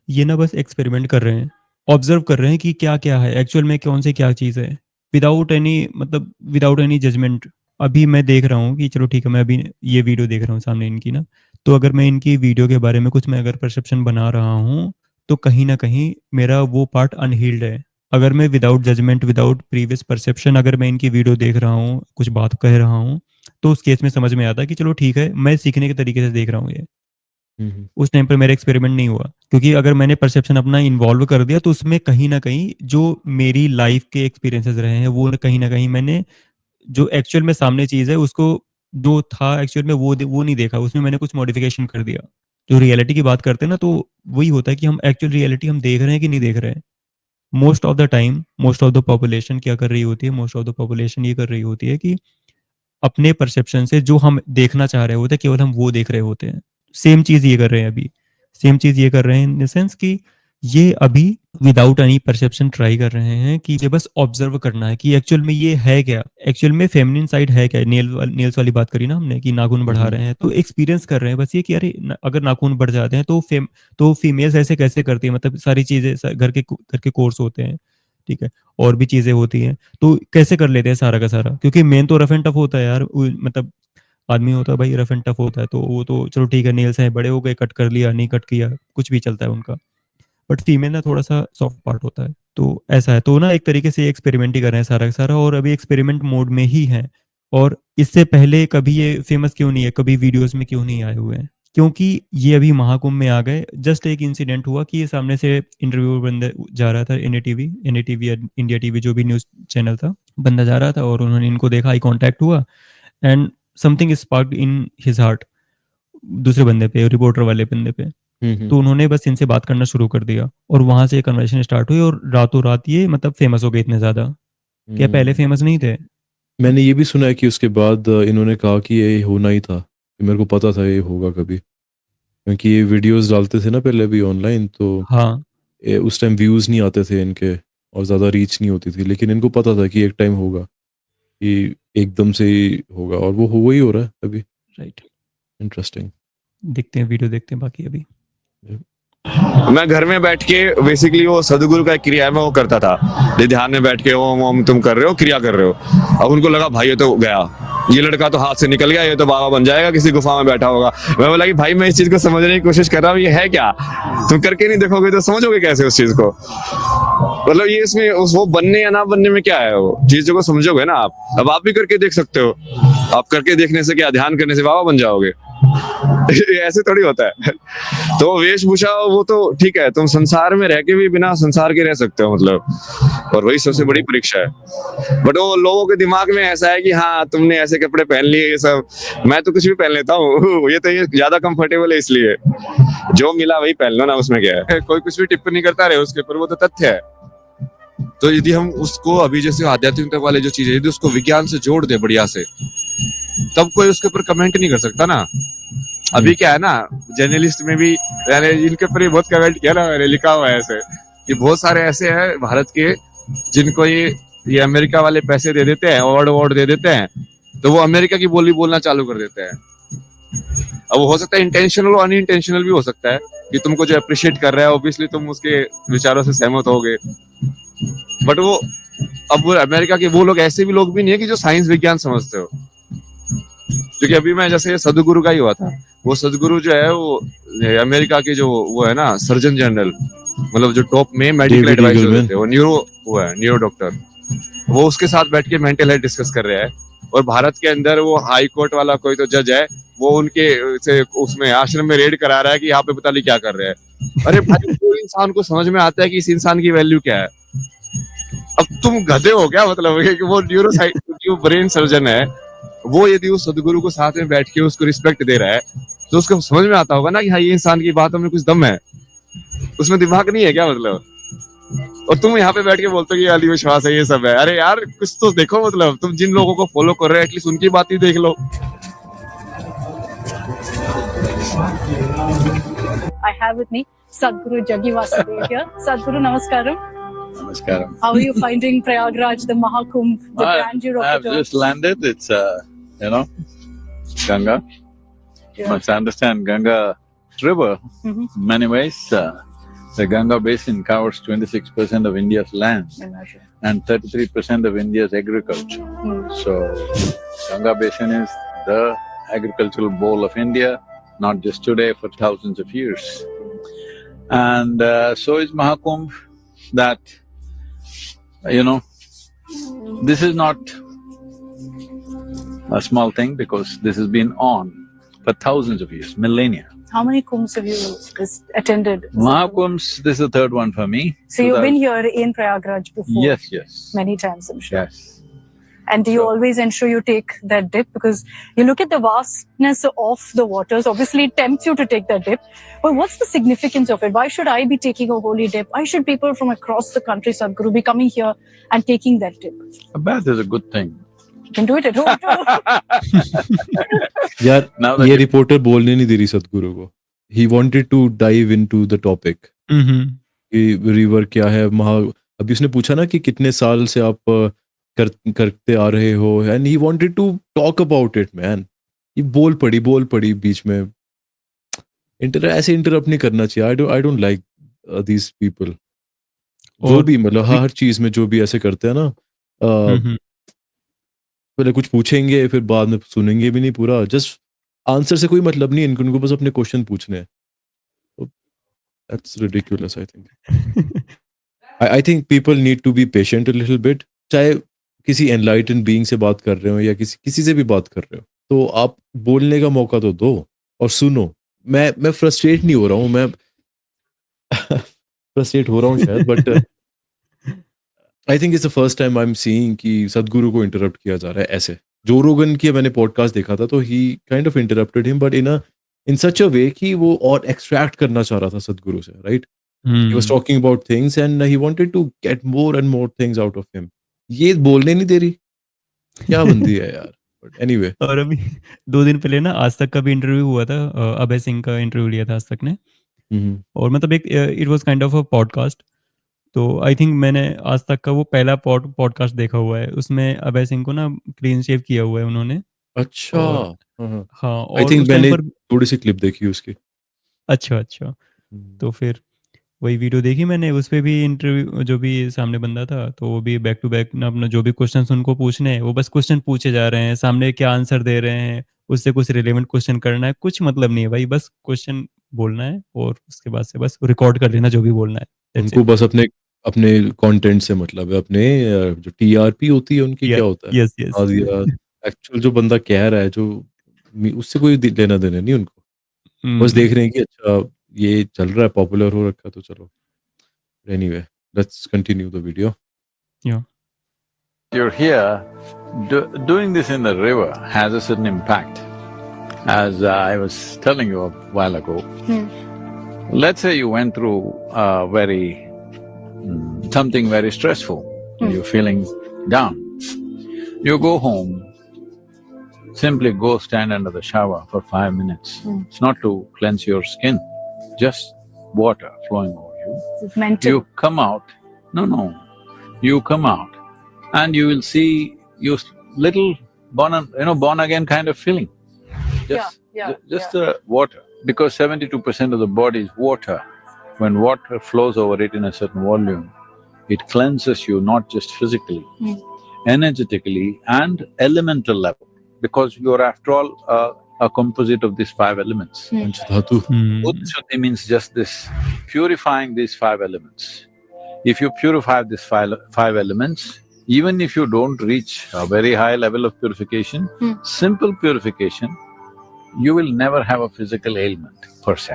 S2: ये ना बस एक्सपेरिमेंट कर रहे हैं, ऑब्जर्व कर रहे हैं कि क्या क्या है एक्चुअल में, कौन से क्या चीज़ है, विदाउट एनी मतलब विदाउट एनी जजमेंट। अभी मैं देख रहा हूँ कि चलो ठीक है, मैं अभी ये वीडियो देख रहा हूँ सामने इनकी ना, तो अगर मैं इनकी वीडियो के बारे में कुछ मैं अगर परसेप्शन बना रहा हूँ तो कहीं ना कहीं मेरा वो पार्ट अनहील्ड है। अगर मैं without judgement without previous perception अगर मैं इनकी वीडियो देख रहा हूँ, कुछ बात कह रहा हूँ, तो उस केस में समझ में आता है कि चलो ठीक है, मैं सीखने के तरीके से देख रहा हूँ ये। उस टाइम पर मेरा एक्सपेरिमेंट नहीं हुआ, क्योंकि अगर मैंने परसेप्शन अपना इन्वॉल्व कर दिया तो उसमें कहीं ना कहीं जो मेरी लाइफ के एक्सपीरियंसेस रहे हैं वो कहीं ना कहीं मैंने जो एक्चुअल में सामने चीज़ है उसको जो था एक्चुअल में वो नहीं देखा, उसमें मैंने कुछ मॉडिफिकेशन कर दिया। जो रियलिटी की बात करते हैं ना, तो वही होता है कि हम एक्चुअल रियलिटी हम देख रहे हैं कि नहीं देख रहे हैं। Most of the time most of the population क्या कर रही होती है, मोस्ट ऑफ द पॉपुलेशन ये कर रही होती है कि अपने परसेप्शन से जो हम देखना चाह रहे होते हैं केवल हम वो देख रहे होते हैं। सेम चीज ये कर रहे हैं अभी, सेम चीज ये कर रहे हैं इन द सेंस कि ये अभी विदाउट एनी परसेप्शन ट्राई कर रहे हैं कि ये बस ऑब्जर्व करना है कि एक्चुअल में ये है क्या, एक्चुअल में फेमिनिन साइड है क्या। नेल्स वाली बात करी ना हमने कि नाखून बढ़ा रहे हैं, तो एक्सपीरियंस कर रहे हैं बस ये कि अरे अगर नाखून बढ़ जाते हैं तो फीमेल्स ऐसे कैसे करती है, मतलब सारी चीजें घर के कोर्स होते हैं, ठीक है, और भी चीजें होती हैं, तो कैसे कर लेते हैं सारा का सारा, क्योंकि मेन तो रफ एंड टफ होता है यार। मतलब आदमी होता है भाई, रफ एंड टफ होता है, तो वो तो चलो ठीक है, नेल्स हैं बड़े हो गए, कट कर लिया, नहीं कट किया, कुछ भी चलता है उनका। बट फीमेल ना थोड़ा सा सॉफ्ट पार्ट होता है, तो ऐसा है। तो ना एक तरीके से एक्सपेरिमेंट ही कर रहे हैं सारा का सारा, और अभी एक्सपेरिमेंट मोड में ही है। और इससे पहले कभी ये फेमस क्यों नहीं है, कभी वीडियोस में क्यों नहीं आए हुए हैं, क्योंकि ये अभी महाकुंभ में आ गए। जस्ट एक इंसिडेंट हुआ कि ये सामने से इंटरव्यू बंदा जा रहा था, एनडीटीवी या इंडिया टीवी जो भी न्यूज़ चैनल था, बंदा जा रहा था और उन्होंने इनको देखा, आई कांटेक्ट हुआ and something sparked in his heart, दूसरे बंदे पे, रिपोर्टर वाले बंदे पे। तो उन्होंने बस इनसे बात करना शुरू कर दिया और वहां से कन्वर्सेशन स्टार्ट हुई और रातों रात ये मतलब फेमस हो गए इतने ज्यादा। क्या पहले फेमस नहीं थे?
S3: मैंने ये भी सुना है कि उसके बाद इन्होंने कहा कि ये होना ही था, मेरे को पता था ये होगा कभी, क्योंकि ये वीडियोस डालते थे ना पहले भी ऑनलाइन, तो
S2: हाँ
S3: उस टाइम व्यूज नहीं आते थे इनके और ज़्यादा रीच नहीं होती थी, लेकिन इनको पता था कि एक टाइम होगा, कि एकदम से ही होगा, और वो हो ही हो रहा है अभी।
S2: Right,
S3: interesting.
S2: देखते हैं वीडियो, देखते हैं बाकी अभी।
S1: मैं घर में बैठ के बेसिकली वो सदगुरु का क्रिया है मैं वो करता था, ये ध्यान में बैठ के ओम ओम तुम कर रहे हो, क्रिया कर रहे हो। अब उनको लगा भाई ये तो गया, ये लड़का तो हाथ से निकल गया, ये तो बाबा बन जाएगा, किसी गुफा में बैठा होगा। मैं बोला कि भाई मैं इस चीज को समझने की कोशिश कर रहा हूँ, ये है क्या, तुम करके नहीं देखोगे तो समझोगे कैसे उस चीज को। मतलब ये इसमें वो बनने या ना बनने में क्या है, वो चीजों को समझोगे ना आप। अब आप भी करके देख सकते हो, आप करके देखने से क्या, ध्यान करने से बाबा बन जाओगे। ऐसे थोड़ी होता है। तो वेशभूषा वो तो ठीक है, तुम संसार में रह के भी बिना संसार के रह सकते हो मतलब, और वही सबसे बड़ी परीक्षा है। बट वो लोगों के दिमाग में ऐसा है कि हाँ तुमने ऐसे कपड़े पहन लिए, ये सब मैं तो कुछ भी पहन लेता हूँ। ये तो ये ज्यादा कंफर्टेबल है इसलिए जो मिला वही पहन लो ना, उसमें क्या है। कोई कुछ भी टिप्पणी करता रहे उसके ऊपर, वो तो तथ्य है। तो यदि हम उसको अभी जैसे आध्यात्मिकता वाले जो चीज है, यदि उसको विज्ञान से जोड़ दे बढ़िया से, तब कोई उसके ऊपर कमेंट नहीं कर सकता ना। अभी क्या है ना, जर्नलिस्ट में भी मैंने इनके ऊपर बहुत कमेंट किया ना, मैंने लिखा हुआ है ऐसे कि बहुत सारे ऐसे हैं भारत के जिनको ये अमेरिका वाले पैसे दे देते हैं, अवार्ड दे देते हैं, तो वो अमेरिका की बोली बोलना चालू कर देते हैं। अब वो हो सकता है इंटेंशनल और अनइंटेंशनल भी हो सकता है कि तुमको जो अप्रिशिएट कर रहा है ऑब्वियसली तुम उसके विचारों से सहमत होगे, बट वो अब वो अमेरिका के वो लोग ऐसे भी लोग भी नहीं है कि जो साइंस विज्ञान समझते हो। क्योंकि अभी मैं जैसे सदगुरु का ही हुआ था, वो सदगुरु जो है वो अमेरिका के जो वो है ना सर्जन जनरल, मतलब जो टॉप में मेडिकल एडवाइजर होते हैं, वो न्यूरो डॉक्टर, वो उसके साथ बैठ के मेंटल हेल्थ डिस्कस कर रहे हैं। और भारत के अंदर वो हाई कोर्ट वाला कोई तो जज है, वो उनके से उसमें आश्रम में रेड करा रहा है कि यहाँ पे पता नहीं क्या कर रहे हैं। अरे भाई वो इंसान को समझ में आता है कि इस इंसान की वैल्यू क्या है। अब तुम गधे हो क्या, मतलब कि वो न्यूरो ब्रेन सर्जन है, वो यदि उस सदगुरु को साथ में बैठ के उसको रिस्पेक्ट दे रहा है तो उसको समझ में आता होगा ना कि हाँ ये इंसान की बातों में कुछ दम है, उसमें दिमाग नहीं है क्या मतलब। और तुम यहाँ पे बैठ के बोलते हो कि अली विश्वास है ये सब है। अरे यार कुछ तो देखो, मतलब तुम जिन लोगों को फॉलो कर रहे हो एटलीस्ट उनकी बात ही देख लो।
S5: I have with me Sadhguru Jaggi Vasudev here. Sadhguru, namaskaram.
S6: Namaskaram.
S5: How are you finding Prayagraj, the Mahakumbh, the grandeur of
S6: I've
S5: it all?
S6: just landed. It's, Ganga. You
S5: Yeah.
S6: must understand Ganga River.
S5: Mhm.
S6: In many ways, the Ganga basin covers 26% of India's land
S5: Imagine.
S6: and 33% of India's agriculture.
S5: Mm.
S6: So, Ganga basin is the agricultural bowl of India, not just today, for thousands of years. And so is Mahakumbh, that, this is not a small thing because this has been on for thousands of years, millennia.
S5: How many kumbhs have you attended?
S6: Mahakumbhs, this is the third one for me.
S5: So you've been here in Prayagraj before?
S6: Yes.
S5: Many times, I'm sure.
S6: Yes.
S5: And do you
S6: Sure.
S5: always ensure you take that dip? Because you look at the vastness of the waters, obviously it tempts you to take that dip. But what's the significance of it? Why should I be taking a holy dip? Why should people from across the country, Sadhguru, be coming here and taking that dip?
S6: A bath is a good thing.
S5: You can do it at home too.
S3: यार
S6: Now that
S3: ये
S6: you-
S3: रिपोर्टर बोलने नहीं दे रही सदगुरु को. He wanted to dive into the topic कि रिवर क्या है. अभी उसने पूछा ना कि कितने साल से आप करते आ रहे हो, and he wanted to talk about it man. ये बोल पड़ी बीच में. ऐसे इंटरप्ट नहीं करना चाहिए. I don't like these people. जो
S2: और
S3: भी मतलब हर चीज में जो भी ऐसे करते हैं ना, पहले कुछ पूछेंगे फिर बाद में सुनेंगे भी नहीं पूरा. जस्ट आंसर से कोई मतलब नहीं है इनको बस अपने क्वेश्चन पूछने हैं. That's ridiculous, I think. I think people need to be patient a little bit. चाहे किसी enlightened being से बात कर रहे हो या किसी से भी बात कर रहे हो, तो आप बोलने का मौका तो दो और सुनो. मैं फ्रस्ट्रेट नहीं हो रहा हूँ, मैं फ्रस्ट्रेट हो रहा हूँ शायद, but I think it's the first time I am seeing कि सदगुरु को इंटरप्ट किया जा रहा है ऐसे. जो रोगन की मैंने पॉडकास्ट देखा था तो he kind of interrupted him, but in such a way कि वो और एक्सट्रैक्ट करना चाह रहा था सदगुरु से, right? He was talking about things and he wanted to get more and more things out of him. ये बोलने नहीं दे रही, क्या बंदी है यार. But anyway.
S2: और अभी 2 दिन पहले ना आज तक का भी इंटरव्यू हुआ था. अभय सिंह का इंटरव्यू लिया था आज तक ने. और मतलब एक it was kind of a podcast. तो आई थिंक मैंने आज तक का वो पहला पॉडकास्ट देखा हुआ है. उसमें अभय सिंह को ना क्लीन शेव किया हुआ है उन्होंने.
S3: अच्छा.
S2: हाँ,
S3: आई
S2: और
S3: थिंक
S2: उस टाइम
S3: मैंने
S2: पर
S3: थोड़ी सी क्लिप देखी उसकी.
S2: अच्छा. तो फिर वही वीडियो देखी मैंने. उस पे भी इंटरव्यू जो भी सामने बंदा था तो वो भी बैक टू बैक ना अपना जो भी क्वेश्चन उनको पूछने हैं वो बस क्वेश्चन पूछे जा रहे हैं. सामने क्या आंसर दे रहे हैं उससे कुछ रिलेवेंट क्वेश्चन करना है, कुछ मतलब नहीं है भाई. बस क्वेश्चन बोलना है और उसके बाद से बस रिकॉर्ड कर लेना जो भी बोलना है. That's
S3: उनको
S2: it.
S3: बस अपने कंटेंट से मतलब है. अपने जो टीआरपी होती है उनकी क्या होता है,
S2: यस.
S3: एक्चुअल जो बंदा कह रहा है, जो उससे कोई लेना देना नहीं उनको, बस देख रहे हैं कि अच्छा ये चल रहा है, पॉपुलर हो रखा, तो चलो। Anyway, let's continue the video.
S2: Yeah.
S6: You're here, doing this in the river has a certain impact. As I was telling you a while ago, let's say you went through something very stressful, you're feeling down. You go home, simply go stand under the shower for 5 minutes. It's not to cleanse your skin, just water flowing over you.
S5: It's mental.
S6: You come out, no, you come out and you will see you little born again kind of feeling. Just the water, because 72% of the body is water. When water flows over it in a certain volume, it cleanses you not just physically, energetically and elemental level, because you're after all a composite of these 5 elements.
S3: पंचधातु।
S6: Buddha Shuddhi means just this, purifying these 5 elements. If you purify these five elements, even if you don't reach a very high level of purification, simple purification, you will never have a physical ailment per se,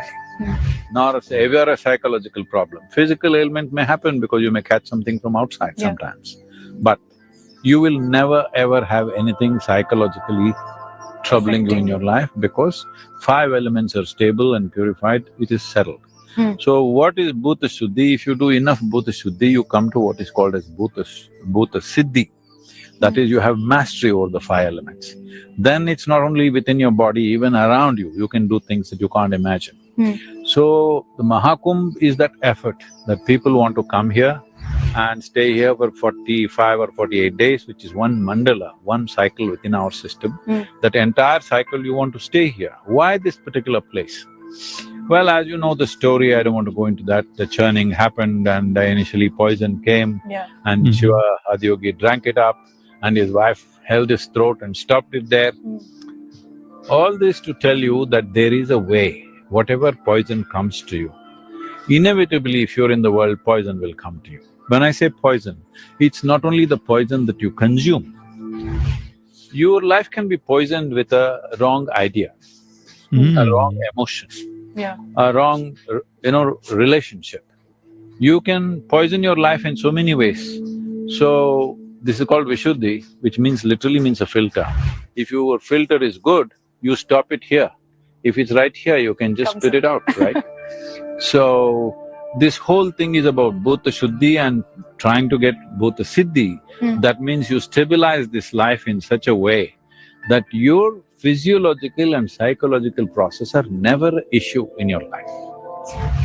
S6: nor ever a psychological problem. Physical ailment may happen because you may catch something from outside sometimes, but you will never ever have anything psychologically troubling you in your life, because 5 elements are stable and purified, it is settled. So what is Bhuta Shuddhi? If you do enough Bhuta Shuddhi, you come to what is called as Bhuta Siddhi. That is, you have mastery over the 5 elements. Then it's not only within your body, even around you, you can do things that you can't imagine. So the Mahakumbh is that effort that people want to come here and stay here for 45 or 48 days, which is one mandala, one cycle within our system. That entire cycle you want to stay here. Why this particular place? Well, as you know the story, I don't want to go into that. The churning happened and initially poison came, and Shiva Adiyogi drank it up and his wife held his throat and stopped it there. All this to tell you that there is a way, whatever poison comes to you, inevitably if you're in the world, poison will come to you. When I say poison, it's not only the poison that you consume. Your life can be poisoned with a wrong idea, a wrong emotion, a wrong, relationship. You can poison your life in so many ways. So, this is called Vishuddhi, which literally means a filter. If your filter is good, you stop it here. If it's right here, you can just spit it out, right? So, this whole thing is about Bhuta Shuddhi and trying to get Bhuta Siddhi. That means you stabilize this life in such a way that your physiological and psychological process are never an issue in your life.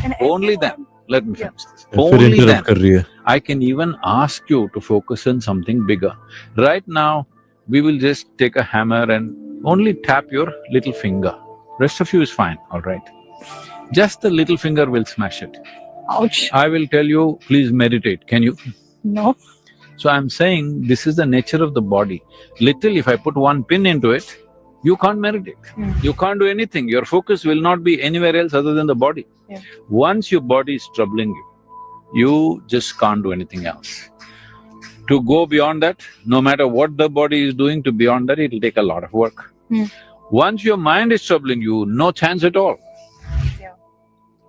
S5: And
S6: Only then, let me finish this.
S3: फिर
S6: Only
S3: interrupt कर
S6: then,
S3: रही है।
S6: I can even ask you to focus on something bigger. Right now, we will just take a hammer and only tap your little finger. Rest of you is fine, all right? Just the little finger will smash it.
S5: Ouch.
S6: I will tell you, please meditate, can you?
S5: No.
S6: So I'm saying, this is the nature of the body. Little, if I put one pin into it, you can't meditate. You can't do anything, your focus will not be anywhere else other than the body. Once your body is troubling you, you just can't do anything else. To go beyond that, no matter what the body is doing, to beyond that, it'll take a lot of work. Once your mind is troubling you, no chance at all.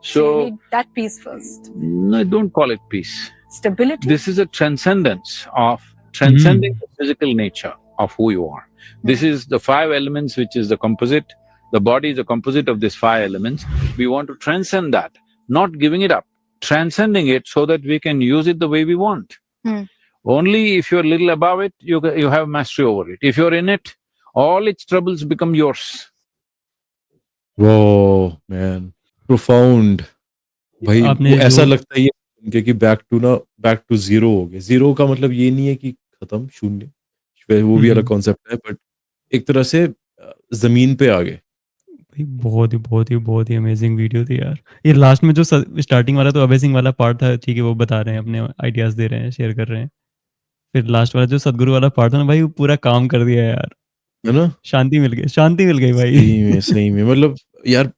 S5: So you
S6: So,
S5: need that peace first.
S6: no, don't call it peace.
S5: Stability.
S6: This is a transcendence of transcending the physical nature of who you are. This is the 5 elements, which is the composite. The body is a composite of these 5 elements. We want to transcend that, not giving it up, transcending it so that we can use it the way we want. Only if you're a little above it, you have mastery over it. If you're in it, all its troubles become yours.
S3: Whoa, man, profound. भाई
S2: आपने
S3: वो ऐसा
S2: जो-
S3: लगता है ये सुनके कि बैक टू जीरो हो गया। जीरो का मतलब ये नहीं है कि खत्म, शून्य, वो भी अलग कॉन्सेप्ट है, बट एक तरह से जमीन पे आ गए।
S2: भाई बहुत ही अमेजिंग वीडियो थी यार। ये लास्ट में जो स्टार्टिंग वाला तो अभय सिंह वाला पार्ट था, ठीक है, वो बता रहे हैं, अपने आइडियाज दे रहे हैं, शेयर कर रहे हैं। फिर लास्ट वाला जो सदगुरु वाला पार्ट था ना भाई, वो पूरा काम कर दिया यार,
S3: है ना?
S2: शांति मिल गई भाई।
S3: सही में मतलब यार,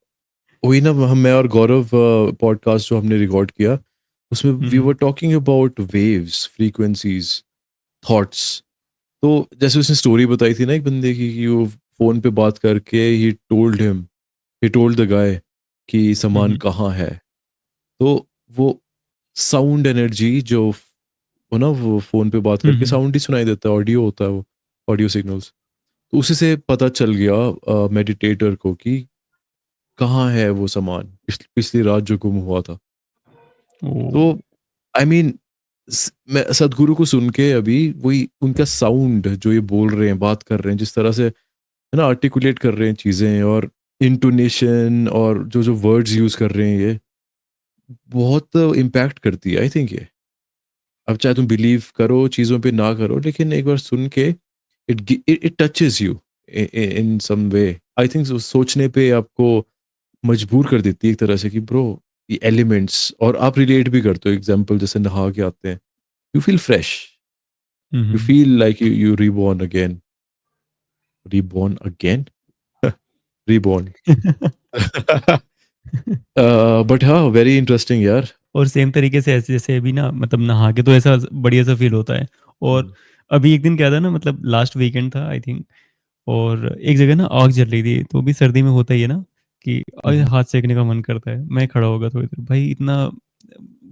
S3: वही ना, मैं और गौरव पॉडकास्ट जो हमने रिकॉर्ड किया, उसमें we were talking about waves, frequencies, thoughts. तो जैसे उसने स्टोरी बताई थी ना एक बंदे की कि वो फोन पे बात करके ही टोल्ड द गाय कि सामान
S2: हम्म,
S3: कहाँ है। तो वो साउंड एनर्जी जो वो ना वो फोन पे बात करके
S2: हम्म,
S3: साउंड ही सुनाई देता है, ऑडियो होता है वो, ऑडियो सिग्नल्स। तो उसी से पता चल गया मेडिटेटर को कि कहाँ है वो सामान पिछली रात जो गुम हुआ था।
S2: ओ,
S3: तो आई मीन मैं सदगुरु को सुन के अभी वही उनका साउंड जो ये बोल रहे हैं, बात कर रहे हैं, जिस तरह से है ना आर्टिकुलेट कर रहे हैं चीजें, और इंटोनेशन और जो जो वर्ड्स यूज कर रहे हैं, ये बहुत इम्पैक्ट करती है आई थिंक ये। अब चाहे तुम बिलीव करो चीज़ों पे ना करो, लेकिन एक बार सुन के it touches you in some way. I think सोचने पे आपको मजबूर कर देती है एक तरह से कि ब्रो ये एलिमेंट्स, और आप रिलेट भी करते हो। एग्जांपल जैसे नहा के आते हैं, you feel fresh, you
S2: hmm,
S3: feel like you reborn again reborn. But हाँ, वेरी इंटरेस्टिंग यार।
S2: और सेम तरीके से ऐसे जैसे अभी ना मतलब नहा के तो ऐसा बढ़िया सा फील होता है। और
S3: हम्म,
S2: अभी एक दिन क्या था ना, मतलब लास्ट वीकेंड था आई थिंक, और एक जगह ना आग जल रही थी, तो भी सर्दी में होता ही है ना कि अरे
S3: हम्म,
S2: हाथ सेकने का मन करता है। मैं खड़ा होगा थोड़ी देर, भाई इतना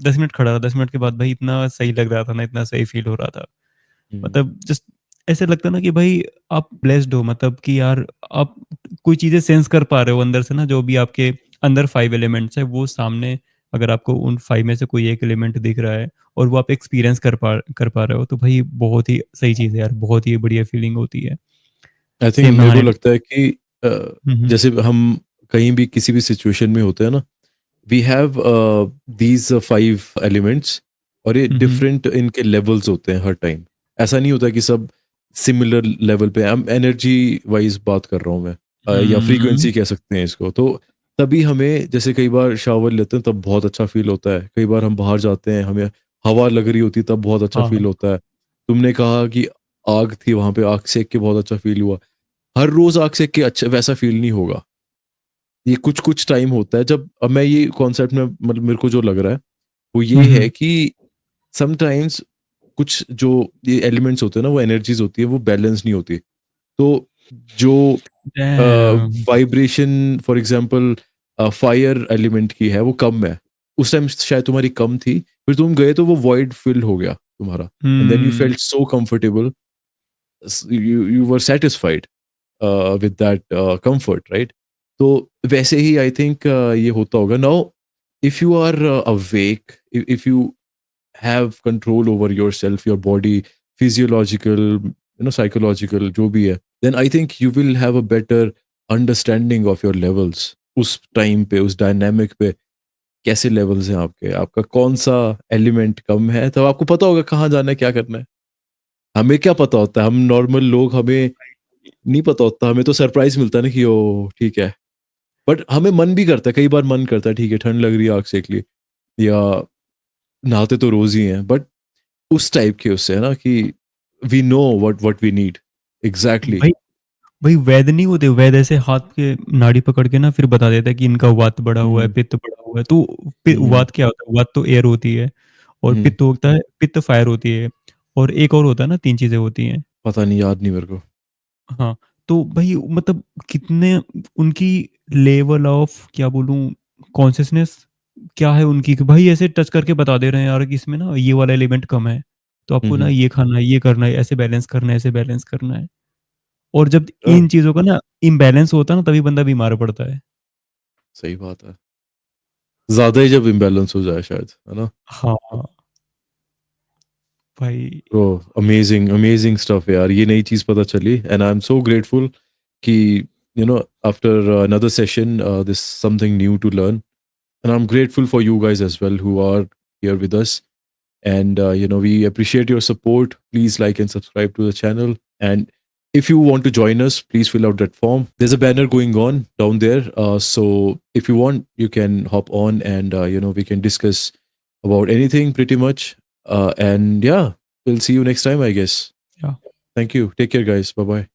S2: 10 मिनट खड़ा रहा, 10 मिनट के बाद भाई इतना सही लग रहा था ना, इतना सही फील हो रहा था।
S3: हम्म,
S2: मतलब जस्ट ऐसे लगता ना कि भाई आप ब्लेस्ड हो, मतलब कि यार आप कोई चीजें सेंस कर पा रहे हो अंदर से ना, जो भी आपके अंदर 5 एलिमेंट्स है वो सामने, अगर आपको उन 5 में से कोई एक एलिमेंट दिख रहा है और वो आप एक्सपीरियंस कर पा रहे हो, तो भाई बहुत ही सही चीज़ है यार, बहुत ही बढ़िया फीलिंग होती है।
S3: आई थिंक
S2: सेम
S3: मेरे को
S2: नहाने
S3: लगता है कि
S2: हम्म,
S3: जैसे हम कहीं भी किसी भी सिचुएशन में होते हैं ना, वी हैव दीज 5 एलिमेंट्स, और ये
S2: हम्म,
S3: डिफरेंट इनके लेवल्स होते हैं हर टाइम। ऐसा नहीं होता कि सब सिमिलर लेवल पे। हम एनर्जी वाइज बात कर रहा हूँ मैं, या
S2: हम्म,
S3: फ्रीक्वेंसी कह सकते हैं इसको। तो तभी हमें, जैसे कई बार शावर लेते हैं तब बहुत अच्छा फील होता है, कई बार हम बाहर जाते हैं हमें हवा लग रही होती है तब बहुत अच्छा
S2: हाँ
S3: फील होता है। तुमने कहा कि आग थी वहां पे, आग सेक के बहुत अच्छा फील हुआ। हर रोज आग सेक के अच्छा वैसा फील नहीं होगा। ये कुछ कुछ टाइम होता है जब, अब मैं ये कॉन्सेप्ट में मतलब मेरे को जो लग रहा है वो ये है
S2: हम्म,
S3: कि समटाइम्स कुछ जो ये एलिमेंट्स होते हैं ना, वो एनर्जीज होती है, वो बैलेंस नहीं होती। तो जो
S2: damn,
S3: vibration for example fire element की है वो कम है, उस टाइम शायद तुम्हारी कम थी, फिर तुम गए तो वो वॉइड फिल हो गया तुम्हारा, and then you
S2: hmm,
S3: felt so comfortable, you were satisfied with that comfort, right? तो वैसे ही आई थिंक ये होता होगा now. If you are awake, if you have control over yourself, your body, physiological, psychological, जो भी है, then I think you will have a better understanding of your levels। उस टाइम पे, उस डायनामिक पे कैसे लेवल्स हैं आपके, आपका कौन सा एलिमेंट कम है, तब आपको पता होगा कहाँ जाना है, क्या करना है। हमें क्या पता होता है, हम नॉर्मल लोग, हमें नहीं पता होता, हमें तो सरप्राइज मिलता है ना कि ओ ठीक है। बट हमें मन भी करता है, कई बार मन करता है ठीक है ठंड लग रही है आग सेक ली, या नहाते तो रोज ही हैं, बट उस टाइप के उससे है ना कि we know what we need exactly.
S2: भाई भाई वैद नहीं होते, वैद ऐसे हाथ के नाड़ी पकड़ के ना फिर बता देता है कि इनका वात बढ़ा हुआ है,
S3: हम्म,
S2: पित्त बढ़ा हुआ है। तो
S3: हम्म,
S2: वात क्या होता है? वात तो एयर होती है, और
S3: हम्म,
S2: पित्त होता है, पित्त फायर होती है, और एक और होता है ना, 3 चीजें होती हैं।
S3: पता नहीं, याद नहीं मेरे को।
S2: हाँ, तो भाई मतलब कितने उनकी लेवल ऑफ क्या बोलूं, कॉन्शियसनेस क्या है उनकी, कि भाई ऐसे टच करके बता दे रहे हैं यार कि इसमें ना ये वाला एलिमेंट कम है, तो आपको ना
S3: हम्म,
S2: ये खाना है, ये करना है, ऐसे बैलेंस करना है, ऐसे बैलेंस करना है। और जब
S3: हाँ,
S2: इन चीजों का ना इम्बैलेंस होता है ना, तभी बंदा बीमार पड़ता है।
S3: सही बात है। ज्यादा ही जब इम्बैलेंस हो जाए शायद, है ना।
S2: हाँ भाई।
S3: तो अमेजिंग अमेजिंग स्टफ यार, ये नई चीज पता चली, and I am so grateful कि after another session, this something new to learn, and I'm grateful for you guys as well who are here with us. And we appreciate your support. Please like and subscribe to the channel, and if you want to join us, please fill out that form. There's a banner going on down there, so if you want you can hop on, and we can discuss about anything pretty much. And yeah, we'll see you next time, I guess.
S2: Yeah.
S3: Thank you, take care guys, bye bye.